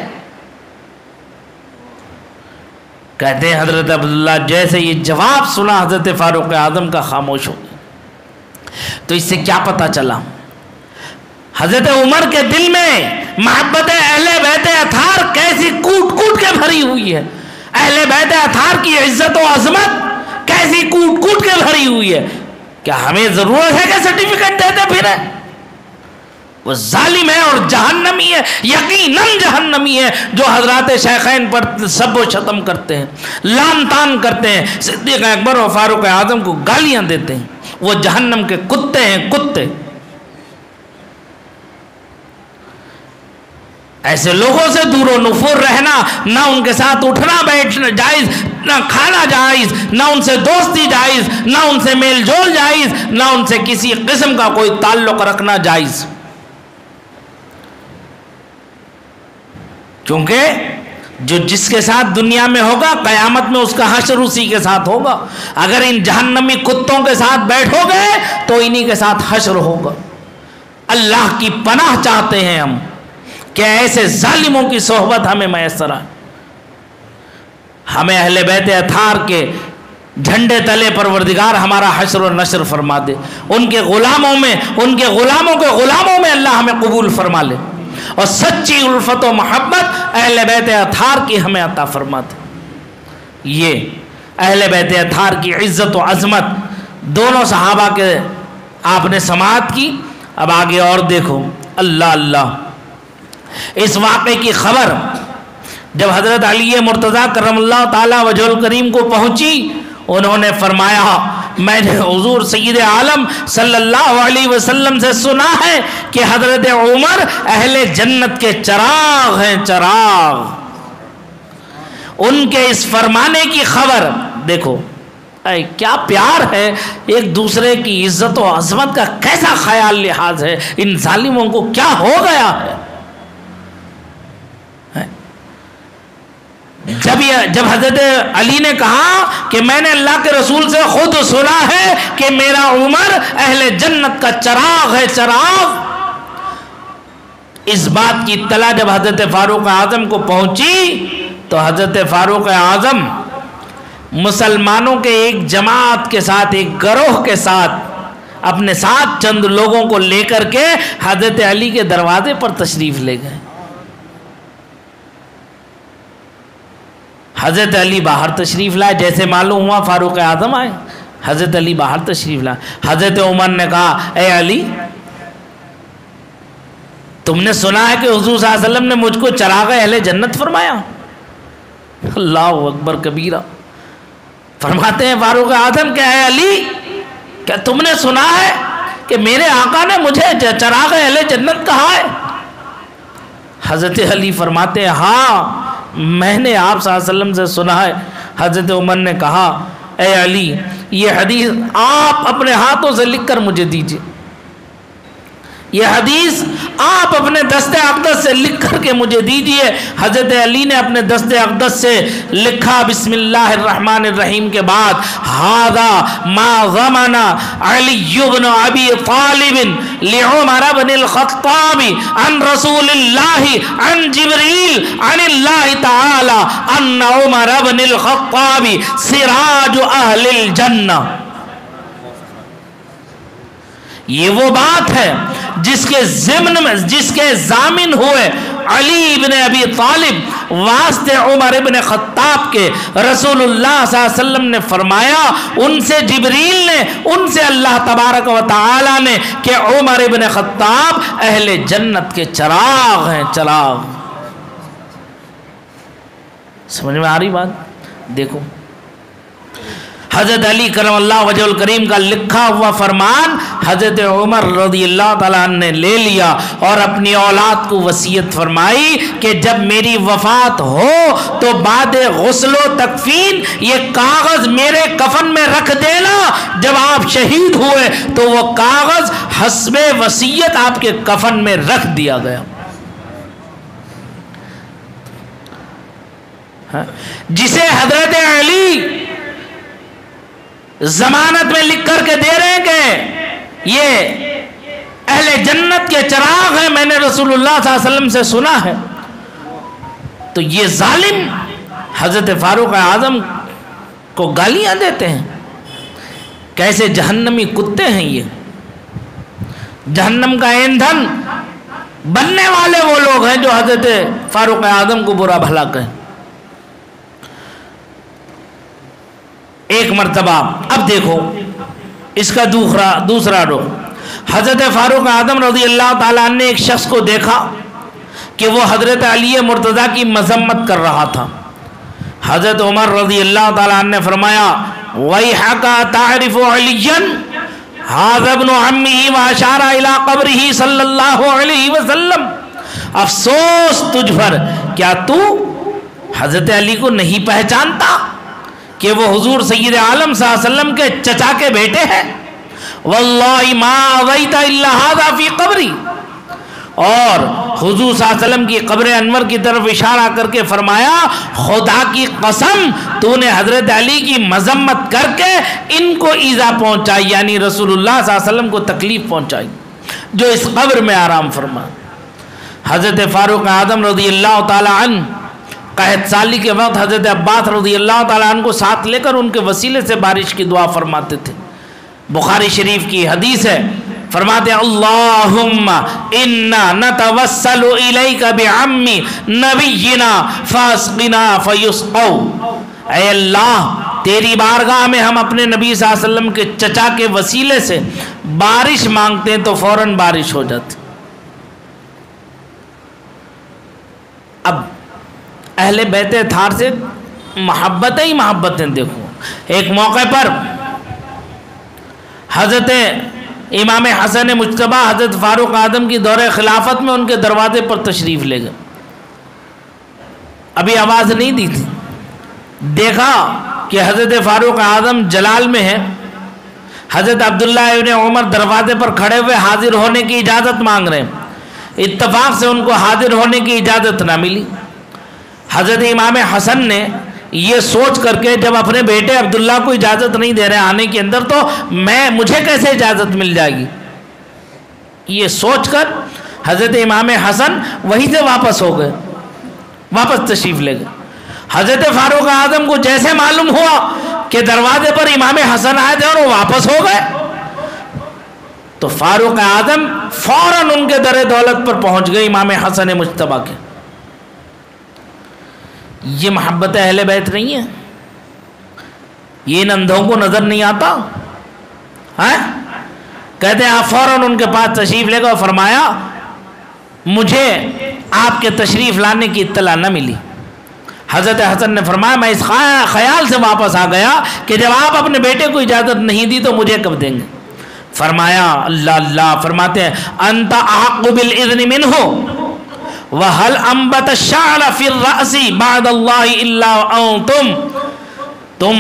کہتے ہیں حضرت عبداللہ جیسے یہ جواب سنا حضرت فاروق اعظم کا خاموش ہو گیا۔ تو اس سے کیا پتہ چلا؟ حضرت عمر کے دل میں محبت اہل بیت اطہار کیسی کوٹ کوٹ کے بھری ہوئی ہے، اہل بیت اطہار کی عزت و عظمت کیسی کوٹ کوٹ کے بھری ہوئی ہے۔ کیا ہمیں ضرورت ہے کہ سرٹیفکیٹ دیتے پھریں؟ وہ ظالم ہے اور جہنمی ہے، یقیناً جہنمی ہے جو حضرات شیخین پر سب و شتم کرتے ہیں، لعن طعن کرتے ہیں، صدیق اکبر اور فاروق اعظم کو گالیاں دیتے ہیں۔ وہ جہنم کے کتے ہیں، کتے۔ ایسے لوگوں سے دور و نفور رہنا، نہ ان کے ساتھ اٹھنا بیٹھنا جائز، نہ کھانا جائز، نہ ان سے دوستی جائز، نہ ان سے میل جول جائز، نہ ان سے کسی قسم کا کوئی تعلق رکھنا جائز، کیونکہ جس کے ساتھ دنیا میں ہوگا قیامت میں اس کا حشر اسی کے ساتھ ہوگا۔ اگر ان جہنمی کتوں کے ساتھ بیٹھو گے تو انہی کے ساتھ حشر ہوگا۔ اللہ کی پناہ چاہتے ہیں ہم کہ ایسے ظالموں کی صحبت ہمیں میسر آئے۔ ہمیں اہل بیت اطہار کے جھنڈے تلے پروردگار ہمارا حشر و نشر فرما دے، ان کے غلاموں میں، ان کے غلاموں کے غلاموں میں اللہ ہمیں قبول فرما لے، اور سچی الفت و محبت اہل بیت اطہار کی ہمیں عطا فرما دے۔ یہ اہل بیت اطہار کی عزت و عظمت دونوں صحابہ کے آپ نے سماعت کی۔ اب آگے اور دیکھو، اللہ اللہ، اس واقعے کی خبر جب حضرت علی مرتضیٰ کرم اللہ تعالی وجہ الکریم کو پہنچی، انہوں نے فرمایا میں نے حضور سید عالم صلی اللہ علیہ وسلم سے سنا ہے کہ حضرت عمر اہل جنت کے چراغ ہیں، چراغ۔ ان کے اس فرمانے کی خبر دیکھو، کیا پیار ہے، ایک دوسرے کی عزت و عظمت کا کیسا خیال لحاظ ہے، ان ظالموں کو کیا ہو گیا ہے۔ جب حضرت علی نے کہا کہ میں نے اللہ کے رسول سے خود سنا ہے کہ میرا عمر اہل جنت کا چراغ ہے، چراغ، اس بات کی اطلاع جب حضرت فاروق اعظم کو پہنچی تو حضرت فاروق اعظم مسلمانوں کے ایک جماعت کے ساتھ، ایک گروہ کے ساتھ، اپنے ساتھ چند لوگوں کو لے کر کے حضرت علی کے دروازے پر تشریف لے گئے۔ حضرت علی باہر تشریف لائے، جیسے معلوم ہوا فاروق اعظم آئے، حضرت علی باہر تشریف لائے۔ حضرت عمر نے کہا اے علی، تم نے سنا ہے کہ حضور صلی اللہ علیہ وسلم نے مجھ کو چراغ اہل جنت فرمایا؟ اللہ اکبر کبیرہ۔ فرماتے ہیں فاروق اعظم کہ اے علی، کیا تم نے سنا ہے کہ میرے آقا نے مجھے چراغ اہل جنت کہا ہے؟ حضرت علی فرماتے ہیں ہاں، میں نے آپ صلی اللہ علیہ وسلم سے سنا ہے۔ حضرت عمر نے کہا اے علی، یہ حدیث آپ اپنے ہاتھوں سے لکھ کر مجھے دیجئے، یہ حدیث آپ اپنے دست اقدس سے لکھ کر کے مجھے دیجئے۔ حضرت علی نے اپنے دست اقدس سے لکھا بسم اللہ الرحمن الرحیم کے بعد ھذا ما ضمن علی بن ابی طالب لعمر بن الخطاب عن رسول اللہ عن جبریل عن اللہ تعالی ان عمر بن الخطاب سراج اہل الجنہ۔ یہ وہ بات ہے جس کے ضمن میں جس کے ضامن ہوئے علی بن ابی طالب واسطے عمر بن خطاب کے رسول اللہ صلی اللہ علیہ وسلم نے فرمایا، ان سے جبریل نے، ان سے اللہ تبارک و تعالی نے کہ عمر بن خطاب اہل جنت کے چراغ ہیں، چراغ۔ سمجھ میں آ رہی بات؟ دیکھو حضرت علی کرم اللہ وجہ الکریم کا لکھا ہوا فرمان حضرت عمر رضی اللہ تعالیٰ عنہ نے لے لیا اور اپنی اولاد کو وصیت فرمائی کہ جب میری وفات ہو تو بعد غسل و تکفین یہ کاغذ میرے کفن میں رکھ دینا، جب آپ شہید ہوئے تو وہ کاغذ حسب وصیت آپ کے کفن میں رکھ دیا گیا۔ جسے حضرت علی ضمانت میں لکھ کر کے دے رہے ہیں کہ یہ اہل جنت کے چراغ ہیں، میں نے رسول اللہ صلی اللہ علیہ وسلم سے سنا ہے، تو یہ ظالم حضرت فاروق اعظم کو گالیاں دیتے ہیں۔ کیسے جہنمی کتے ہیں یہ، جہنم کا ایندھن بننے والے وہ لوگ ہیں جو حضرت فاروق اعظم کو برا بھلا کہیں۔ ایک مرتبہ اب دیکھو اس کا دوسرا رخ، حضرت فاروق اعظم رضی اللہ تعالیٰ عنہ نے ایک شخص کو دیکھا کہ وہ حضرت علی مرتضیٰ کی مذمت کر رہا تھا۔ حضرت عمر رضی اللہ تعالیٰ عنہ نے فرمایا وَيْحَكَ تَعْرِفُ عَلِيًّا هَذَا ابْنُ عَمِّهِ وَأَشَارَ إِلَىٰ قَبْرِهِ صلی اللہ علیہ وسلم۔ افسوس تجھ پر، کیا تو حضرت علی کو نہیں پہچانتا کہ وہ حضور سید عالم صلی اللہ علیہ وسلم کے چچا کے بیٹے ہیں؟ واللہ ما اویت الا ھذا فی قبری۔ اور حضور صلی اللہ علیہ وسلم کی قبر انور کی طرف اشارہ کر کے فرمایا خدا کی قسم تو نے حضرت علی کی مذمت کر کے ان کو ایذا پہنچائی، یعنی رسول اللہ صلی اللہ علیہ وسلم کو تکلیف پہنچائی جو اس قبر میں آرام فرما۔ حضرت فاروق اعظم رضی اللہ تعالی عنہ قحط سالی کے وقت حضرت عباس رضی اللہ تعالیٰ عنہ کو ساتھ لے کر ان کے وسیلے سے بارش کی دعا فرماتے تھے۔ بخاری شریف کی حدیث ہے، فرماتے ہیں اللہم انا نتوسل الیک بعم نبینا فاسقنا فیسقوا۔ اے اللہ تیری بارگاہ میں ہم اپنے نبی صلی اللہ علیہ وسلم کے چچا کے وسیلے سے بارش مانگتے ہیں تو فوراً بارش ہو جاتی۔ اب اہل بیت اطہار سے محبتیں ہی محبتیں دیکھو۔ ایک موقع پر حضرت امام حسن مجتبیٰ حضرت فاروق اعظم کی دور خلافت میں ان کے دروازے پر تشریف لے گئے، ابھی آواز نہیں دی تھی، دیکھا کہ حضرت فاروق اعظم جلال میں ہے، حضرت عبداللہ ابن عمر دروازے پر کھڑے ہوئے حاضر ہونے کی اجازت مانگ رہے ہیں، اتفاق سے ان کو حاضر ہونے کی اجازت نہ ملی۔ حضرت امام حسن نے یہ سوچ کر کے جب اپنے بیٹے عبداللہ کو اجازت نہیں دے رہے آنے کے اندر تو مجھے کیسے اجازت مل جائے گی، یہ سوچ کر حضرت امام حسن وہیں سے واپس ہو گئے، واپس تشریف لے گئے۔ حضرت فاروق اعظم کو جیسے معلوم ہوا کہ دروازے پر امام حسن آئے تھے اور وہ واپس ہو گئے تو فاروق اعظم فوراً ان کے در دولت پر پہنچ گئے امام حسن مجتبیٰ کے۔ یہ محبت اہل بیت نہیں ہے؟ یہ ان اندھوں کو نظر نہیں آتا؟ کہتے ہیں آپ فوراً ان کے پاس تشریف لے گئے اور فرمایا مجھے آپ کے تشریف لانے کی اطلاع نہ ملی۔ حضرت حسن نے فرمایا میں اس خیال سے واپس آ گیا کہ جب آپ اپنے بیٹے کو اجازت نہیں دی تو مجھے کب دیں گے؟ فرمایا اللہ اللہ، فرماتے ہیں انت احق بالاذن منہ وَهَلْ أَنْبَتَ الشَّعْرَ فِي الرَّأْسِ بَعْدَ اللَّهِ إِلَّا أَنْتُمْ، تم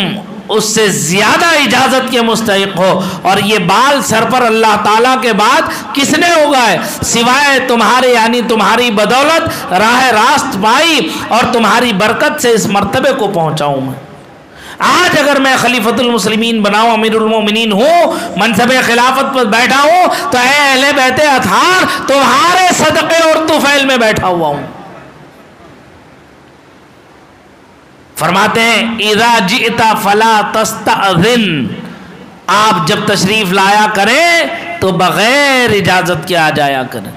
اس سے زیادہ اجازت کے مستحق ہو، اور یہ بال سر پر اللہ تعالیٰ کے بعد کس نے اگائے سوائے تمہارے، یعنی تمہاری بدولت راہ راست پائی اور تمہاری برکت سے اس مرتبے کو پہنچاؤں میں۔ آج اگر میں خلیفۃ المسلمین بناؤں، امیر المومنین ہوں، منصب خلافت پر بیٹھا ہوں، تو اے اہل بیت اطہار تمہارے صدقے اور طفیل میں بیٹھا ہوا ہوں۔ فرماتے ہیں اذا جئت فلا تستأذن، آپ جب تشریف لایا کریں تو بغیر اجازت کے آ جایا کریں۔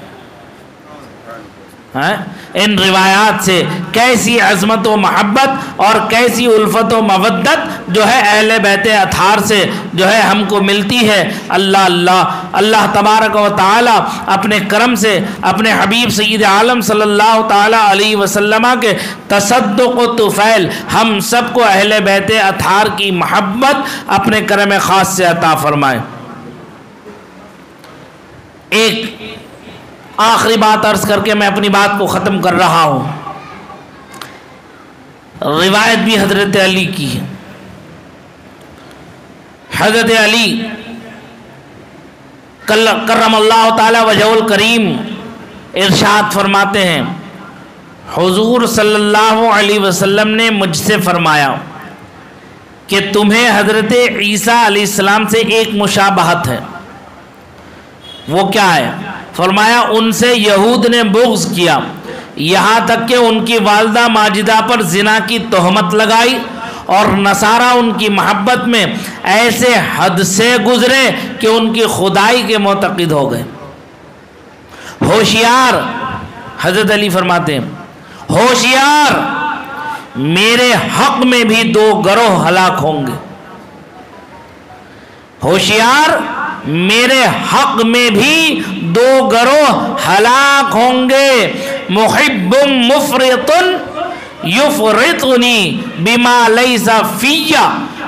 ان روایات سے کیسی عظمت و محبت اور کیسی الفت و مودت جو ہے اہل بیت اطہار سے جو ہے ہم کو ملتی ہے۔ اللہ تبارک و تعالی اپنے کرم سے اپنے حبیب سید عالم صلی اللہ تعالی علیہ وسلم کے تصدق و طفیل ہم سب کو اہل بیت اطہار کی محبت اپنے کرم خاص سے عطا فرمائے۔ ایک آخری بات عرض کر کے میں اپنی بات کو ختم کر رہا ہوں۔ روایت بھی حضرت علی کی ہے۔ حضرت علی کرم اللہ تعالی وجہ الکریم ارشاد فرماتے ہیں، حضور صلی اللہ علیہ وسلم نے مجھ سے فرمایا کہ تمہیں حضرت عیسیٰ علیہ السلام سے ایک مشابہت ہے۔ وہ کیا ہے؟ فرمایا ان سے یہود نے بغض کیا، یہاں تک کہ ان کی والدہ ماجدہ پر زنا کی تہمت لگائی، اور نصارہ ان کی محبت میں ایسے حد سے گزرے کہ ان کی خدائی کے معتقد ہو گئے۔ ہوشیار، حضرت علی فرماتے ہیں ہوشیار، میرے حق میں بھی دو گروہ ہلاک ہوں گے۔ ہوشیار، میرے حق میں بھی دو گروہ ہلاک ہوں گے۔ محب مفرط یفرطنی بما لیس فی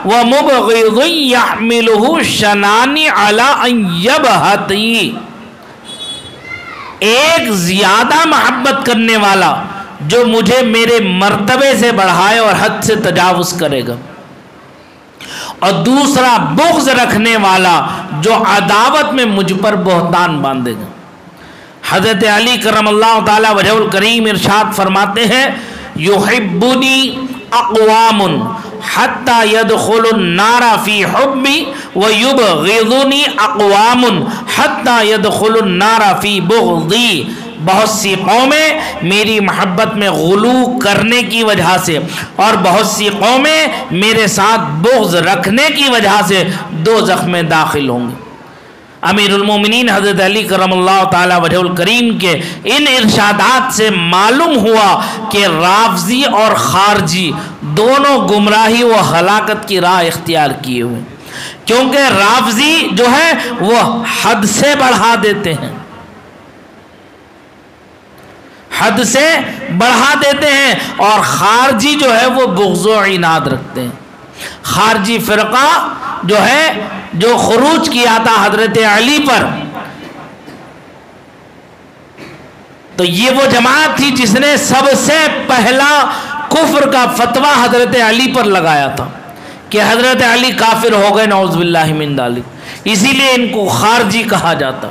ومبغض یحملہ شنانی علی ان یبہتی، ایک زیادہ محبت کرنے والا جو مجھے میرے مرتبے سے بڑھائے اور حد سے تجاوز کرے گا، اور دوسرا بغض رکھنے والا جو عداوت میں مجھ پر بہتان باندھے گا۔ حضرت علی کرم اللہ تعالی وجہ الکریم ارشاد فرماتے ہیں، یحبنی اقوام حتی يدخل النار فی حبی ویبغضنی اقوام حتی يدخل النار فی بغضی، بہت سی قومیں میری محبت میں غلو کرنے کی وجہ سے اور بہت سی قومیں میرے ساتھ بغض رکھنے کی وجہ سے دوزخ میں داخل ہوں گے۔ امیر المومنین حضرت علی کرم اللہ تعالی وجہ الکریم کے ان ارشادات سے معلوم ہوا کہ رافضی اور خارجی دونوں گمراہی و ہلاکت کی راہ اختیار کیے ہوئے، کیونکہ رافضی جو ہے وہ حد سے بڑھا دیتے ہیں، حد سے بڑھا دیتے ہیں، اور خارجی جو ہے وہ بغض و عناد رکھتے ہیں۔ خارجی فرقہ جو ہے جو خروج کیا تھا حضرت علی پر، تو یہ وہ جماعت تھی جس نے سب سے پہلا کفر کا فتویٰ حضرت علی پر لگایا تھا کہ حضرت علی کافر ہو گئے، نعوذ باللہ من ذالک، اسی لیے ان کو خارجی کہا جاتا۔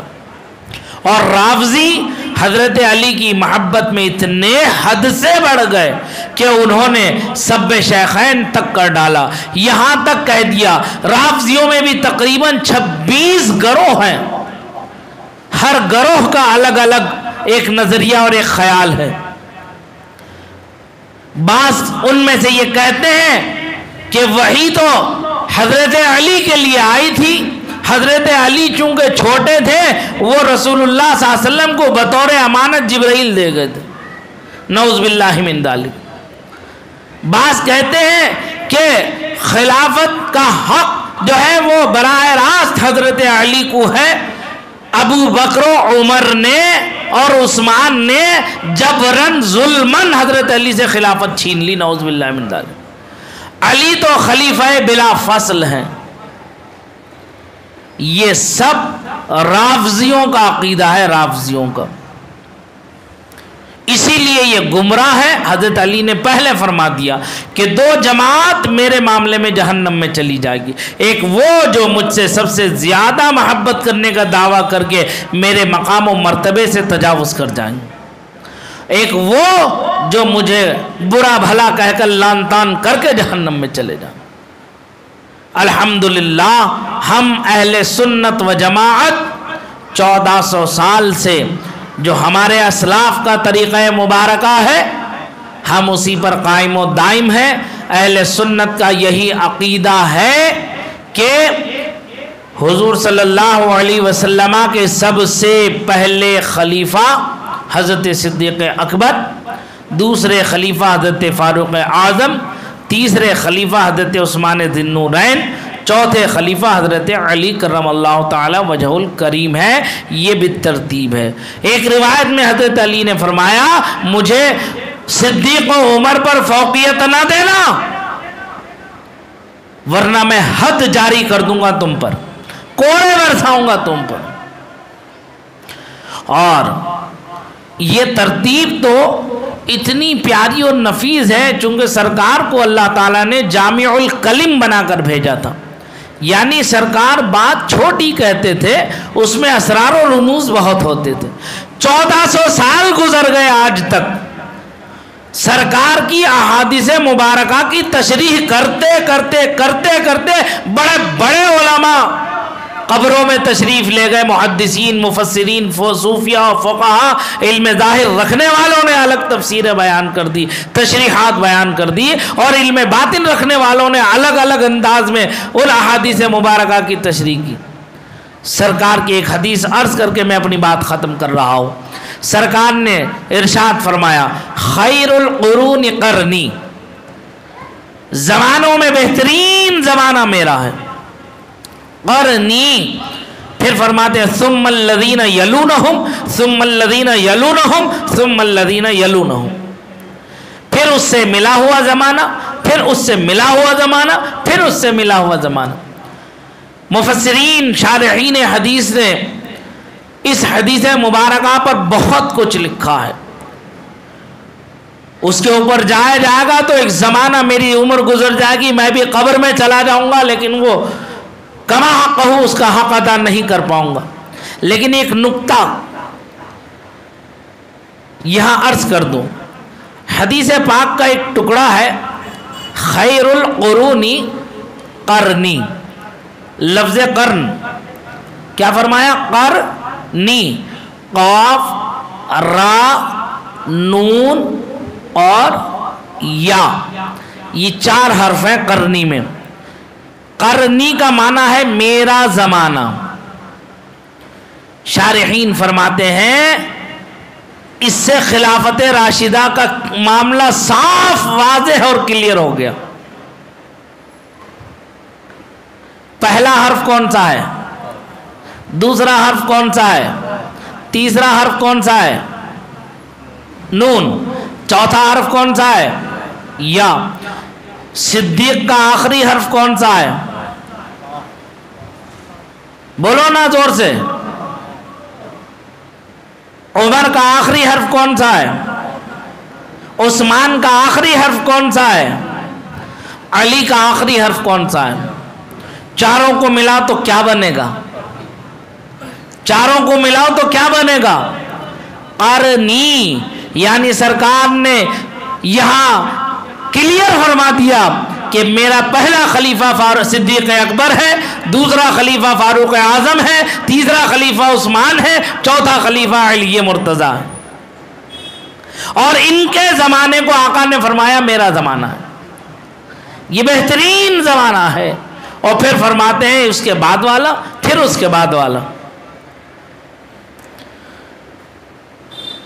اور رافضی حضرت علی کی محبت میں اتنے حد سے بڑھ گئے کہ انہوں نے سب شیخین تک کر ڈالا، یہاں تک کہہ دیا رافضیوں میں بھی تقریباً 26 گروہ ہیں، ہر گروہ کا الگ الگ ایک نظریہ اور ایک خیال ہے۔ بعض ان میں سے یہ کہتے ہیں کہ وہی تو حضرت علی کے لیے آئی تھی، حضرت علی چونکہ چھوٹے تھے وہ رسول اللہ صلی اللہ علیہ وسلم کو بطور امانت جبرائیل دے گئے تھے، نعوذ باللہ من ذالک۔ بعض کہتے ہیں کہ خلافت کا حق جو ہے وہ براہ راست حضرت علی کو ہے، ابو بکر و عمر نے اور عثمان نے جبرن ظلمن حضرت علی سے خلافت چھین لی، نعوذ باللہ من ذالک۔ علی تو خلیفہ بلا فصل ہیں۔ یہ سب رافضیوں کا عقیدہ ہے، رافضیوں کا۔ اسی لیے یہ گمراہ ہے۔ حضرت علی نے پہلے فرما دیا کہ دو جماعت میرے معاملے میں جہنم میں چلی جائے گی، ایک وہ جو مجھ سے سب سے زیادہ محبت کرنے کا دعویٰ کر کے میرے مقام و مرتبے سے تجاوز کر جائیں گے، ایک وہ جو مجھے برا بھلا کہہ کر لان تان کر کے جہنم میں چلے جائیں۔ الحمدللہ ہم اہل سنت و جماعت 1400 سال سے جو ہمارے اسلاف کا طریقہ مبارکہ ہے ہم اسی پر قائم و دائم ہیں۔ اہل سنت کا یہی عقیدہ ہے کہ حضور صلی اللہ علیہ وسلم کے سب سے پہلے خلیفہ حضرت صدیق اکبر، دوسرے خلیفہ حضرت فاروق اعظم، تیسرے خلیفہ حضرت عثمان ذی النورین، چوتھے خلیفہ حضرت علی کرم اللہ تعالی وجہ الکریم ہے۔ یہ بھی ترتیب ہے۔ ایک روایت میں حضرت علی نے فرمایا مجھے صدیق و عمر پر فوقیت نہ دینا ورنہ میں حد جاری کر دوں گا تم پر، کوڑے برساؤں گا تم پر۔ اور یہ ترتیب تو اتنی پیاری اور نفیس ہے چونکہ سرکار کو اللہ تعالیٰ نے جامع الکلم بنا کر بھیجا تھا، یعنی سرکار بات چھوٹی کہتے تھے اس میں اسرار و رموز بہت ہوتے تھے۔ 1400 سال گزر گئے آج تک سرکار کی احادیث مبارکہ کی تشریح کرتے کرتے کرتے کرتے بڑے بڑے علماء قبروں میں تشریف لے گئے، محدثین، مفسرین، صوفیاء، فقہاء، علم ظاہر رکھنے والوں نے الگ تفسیریں بیان کر دی، تشریحات بیان کر دی، اور علم باطن رکھنے والوں نے الگ الگ انداز میں ان احادیث مبارکہ کی تشریح کی۔ سرکار کی ایک حدیث عرض کر کے میں اپنی بات ختم کر رہا ہوں۔ سرکار نے ارشاد فرمایا خیر القرون قرنی، زمانوں میں بہترین زمانہ میرا ہے، قرنی۔ پھر فرماتے ہیں ثم الذین یلونہم ثم الذین یلونہم ثم الذین یلونہم، پھر اس سے ملا ہوا زمانہ، پھر اس سے ملا ہوا زمانہ، پھر اس سے ملا ہوا زمانہ۔ مفسرین شارحین حدیث نے اس حدیث مبارکہ پر بہت کچھ لکھا ہے۔ اس کے اوپر جایا جائے گا تو ایک زمانہ میری عمر گزر جائے گی، میں بھی قبر میں چلا جاؤں گا لیکن وہ کما حق ہوں اس کا حق ادا نہیں کر پاؤں گا۔ لیکن ایک نقطہ یہاں عرض کر دوں، حدیث پاک کا ایک ٹکڑا ہے خیر القرون قرنی، لفظ قرن کیا فرمایا؟ قرنی، قاف، را، نون اور یا، یہ 4 حرف ہیں قرنی میں۔ قرنی کا معنی ہے میرا زمانہ۔ شارحین فرماتے ہیں اس سے خلافت راشدہ کا معاملہ صاف، واضح اور کلیئر ہو گیا۔ پہلا حرف کون سا ہے؟ دوسرا حرف کون سا ہے؟ تیسرا حرف کون سا ہے؟ نون۔ چوتھا حرف کون سا ہے؟ یا۔ صدیق کا آخری حرف کون سا ہے؟ بولو نا زور سے۔ عمر کا آخری حرف کون سا ہے؟ عثمان کا آخری حرف کون سا ہے؟ علی کا آخری حرف کون سا ہے؟ چاروں کو ملا تو کیا بنے گا؟ چاروں کو ملاؤ تو کیا بنے گا؟ قرنی۔ یعنی سرکار نے یہاں کلیئر فرما دیا کہ میرا پہلا خلیفہ صدیق اکبر ہے، دوسرا خلیفہ فاروق اعظم ہے، تیسرا خلیفہ عثمان ہے، چوتھا خلیفہ علی مرتضیٰ ہے، اور ان کے زمانے کو آقا نے فرمایا میرا زمانہ ہے، یہ بہترین زمانہ ہے۔ اور پھر فرماتے ہیں اس کے بعد والا، پھر اس کے بعد والا۔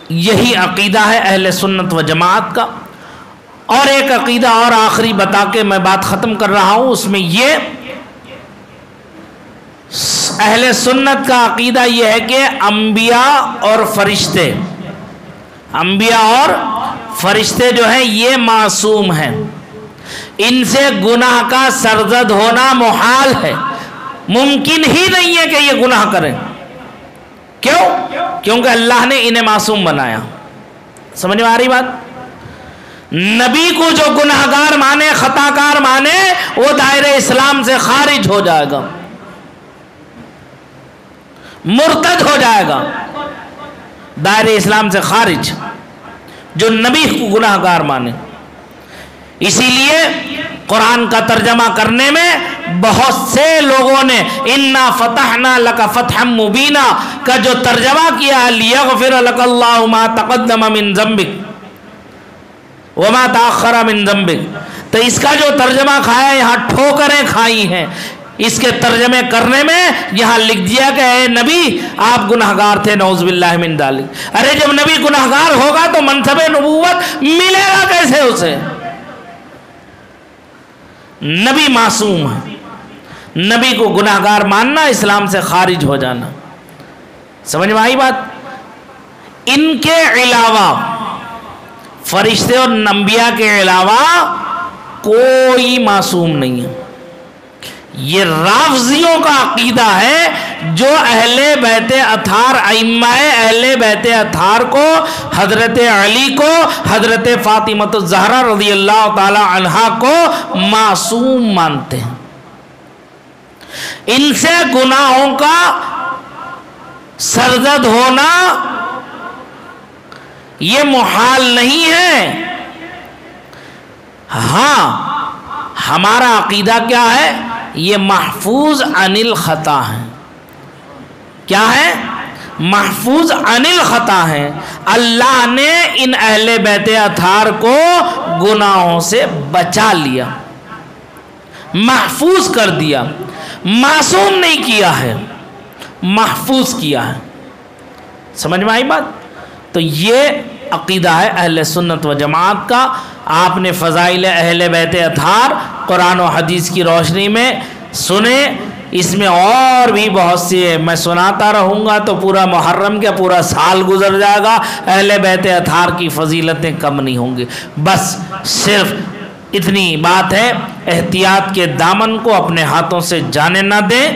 یہی عقیدہ ہے اہل سنت و جماعت کا۔ اور ایک عقیدہ اور آخری بتا کے میں بات ختم کر رہا ہوں، اس میں یہ اہل سنت کا عقیدہ یہ ہے کہ انبیاء اور فرشتے، انبیاء اور فرشتے جو ہیں یہ معصوم ہیں، ان سے گناہ کا سرزد ہونا محال ہے، ممکن ہی نہیں ہے کہ یہ گناہ کریں۔ کیوں؟ کیونکہ اللہ نے انہیں معصوم بنایا۔ سمجھ میں آ رہی بات؟ نبی کو جو گناہگار مانے، خطا کار مانے، وہ دائرہ اسلام سے خارج ہو جائے گا، مرتد ہو جائے گا، دائرہ اسلام سے خارج، جو نبی کو گناہگار مانے۔ اسی لیے قرآن کا ترجمہ کرنے میں بہت سے لوگوں نے اِنَّا فَتَحْنَا لَكَ فَتْحًا مُبِينًا کا جو ترجمہ کیا ہے لِيَغْفِرَ لَكَ اللَّهُ مَا تَقَدَّمَ مِن ذَنبِكَ وَمَا تَأَخَّرَ مِن ذَنبِكَ، تو اس کا جو ترجمہ کھایا یہاں ٹھوکریں کھائی ہیں۔ اس کے ترجمے کرنے میں یہاں لکھ دیا کہ اے نبی آپ گناہگار تھے، نعوذ باللہ من ذالک۔ ارے جب نبی گناہگار ہوگا تو منصب نبوت ملے گا کیسے اسے؟ نبی معصوم ہے، نبی کو گناہگار ماننا اسلام سے خارج ہو جانا۔ سمجھ میں آئی بات؟ ان کے علاوہ، فرشتے اور انبیاء کے علاوہ کوئی معصوم نہیں ہے۔ یہ رافضیوں کا عقیدہ ہے جو اہل بیت اطہار، ائمہ اہل بیت اطہار کو، حضرت علی کو، حضرت فاطمہ الزہرا رضی اللہ تعالی عنہا کو معصوم مانتے ہیں۔ ان سے گناہوں کا سرزد ہونا یہ محال نہیں ہے۔ ہاں ہمارا عقیدہ کیا ہے؟ یہ محفوظ عن الخطا ہے۔ کیا ہے؟ محفوظ عن الخطا ہے۔ اللہ نے ان اہل بیت اطہار کو گناہوں سے بچا لیا، محفوظ کر دیا، معصوم نہیں کیا ہے، محفوظ کیا ہے۔ سمجھ میں آئی بات؟ تو یہ عقیدہ ہے اہل سنت و جماعت کا۔ آپ نے فضائل اہل بیت اطہار قرآن و حدیث کی روشنی میں سنے، اس میں اور بھی بہت سی ہے، میں سناتا رہوں گا تو پورا محرم کا پورا سال گزر جائے گا، اہل بیت اطہار کی فضیلتیں کم نہیں ہوں گی۔ بس صرف اتنی بات ہے، احتیاط کے دامن کو اپنے ہاتھوں سے جانے نہ دیں،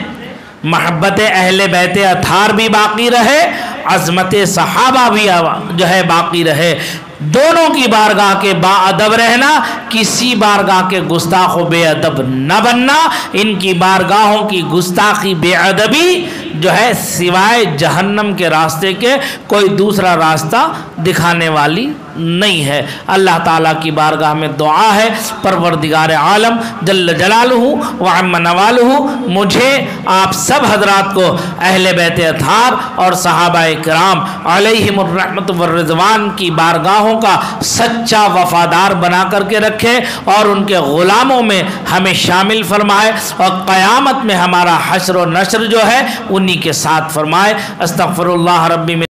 محبت اہل بیت اطہار بھی باقی رہے، عظمت صحابہ بھی جو ہے باقی رہے، دونوں کی بارگاہ کے با ادب رہنا، کسی بارگاہ کے گستاخ و بے ادب نہ بننا۔ ان کی بارگاہوں کی گستاخی بے ادبی جو ہے سوائے جہنم کے راستے کے کوئی دوسرا راستہ دکھانے والی نہیں ہے۔ اللہ تعالیٰ کی بارگاہ میں دعا ہے، پروردگار عالم جل جلالہ وعم نوالہ مجھے آپ سب حضرات کو اہل بیت اطہار اور صحابہ کرام علیہم الرحمت والرضوان کی بارگاہوں کا سچا وفادار بنا کر کے رکھے اور ان کے غلاموں میں ہمیں شامل فرمائے، اور قیامت میں ہمارا حشر و نشر جو ہے انہی کے ساتھ فرمائے۔ استغفر اللہ ربی میں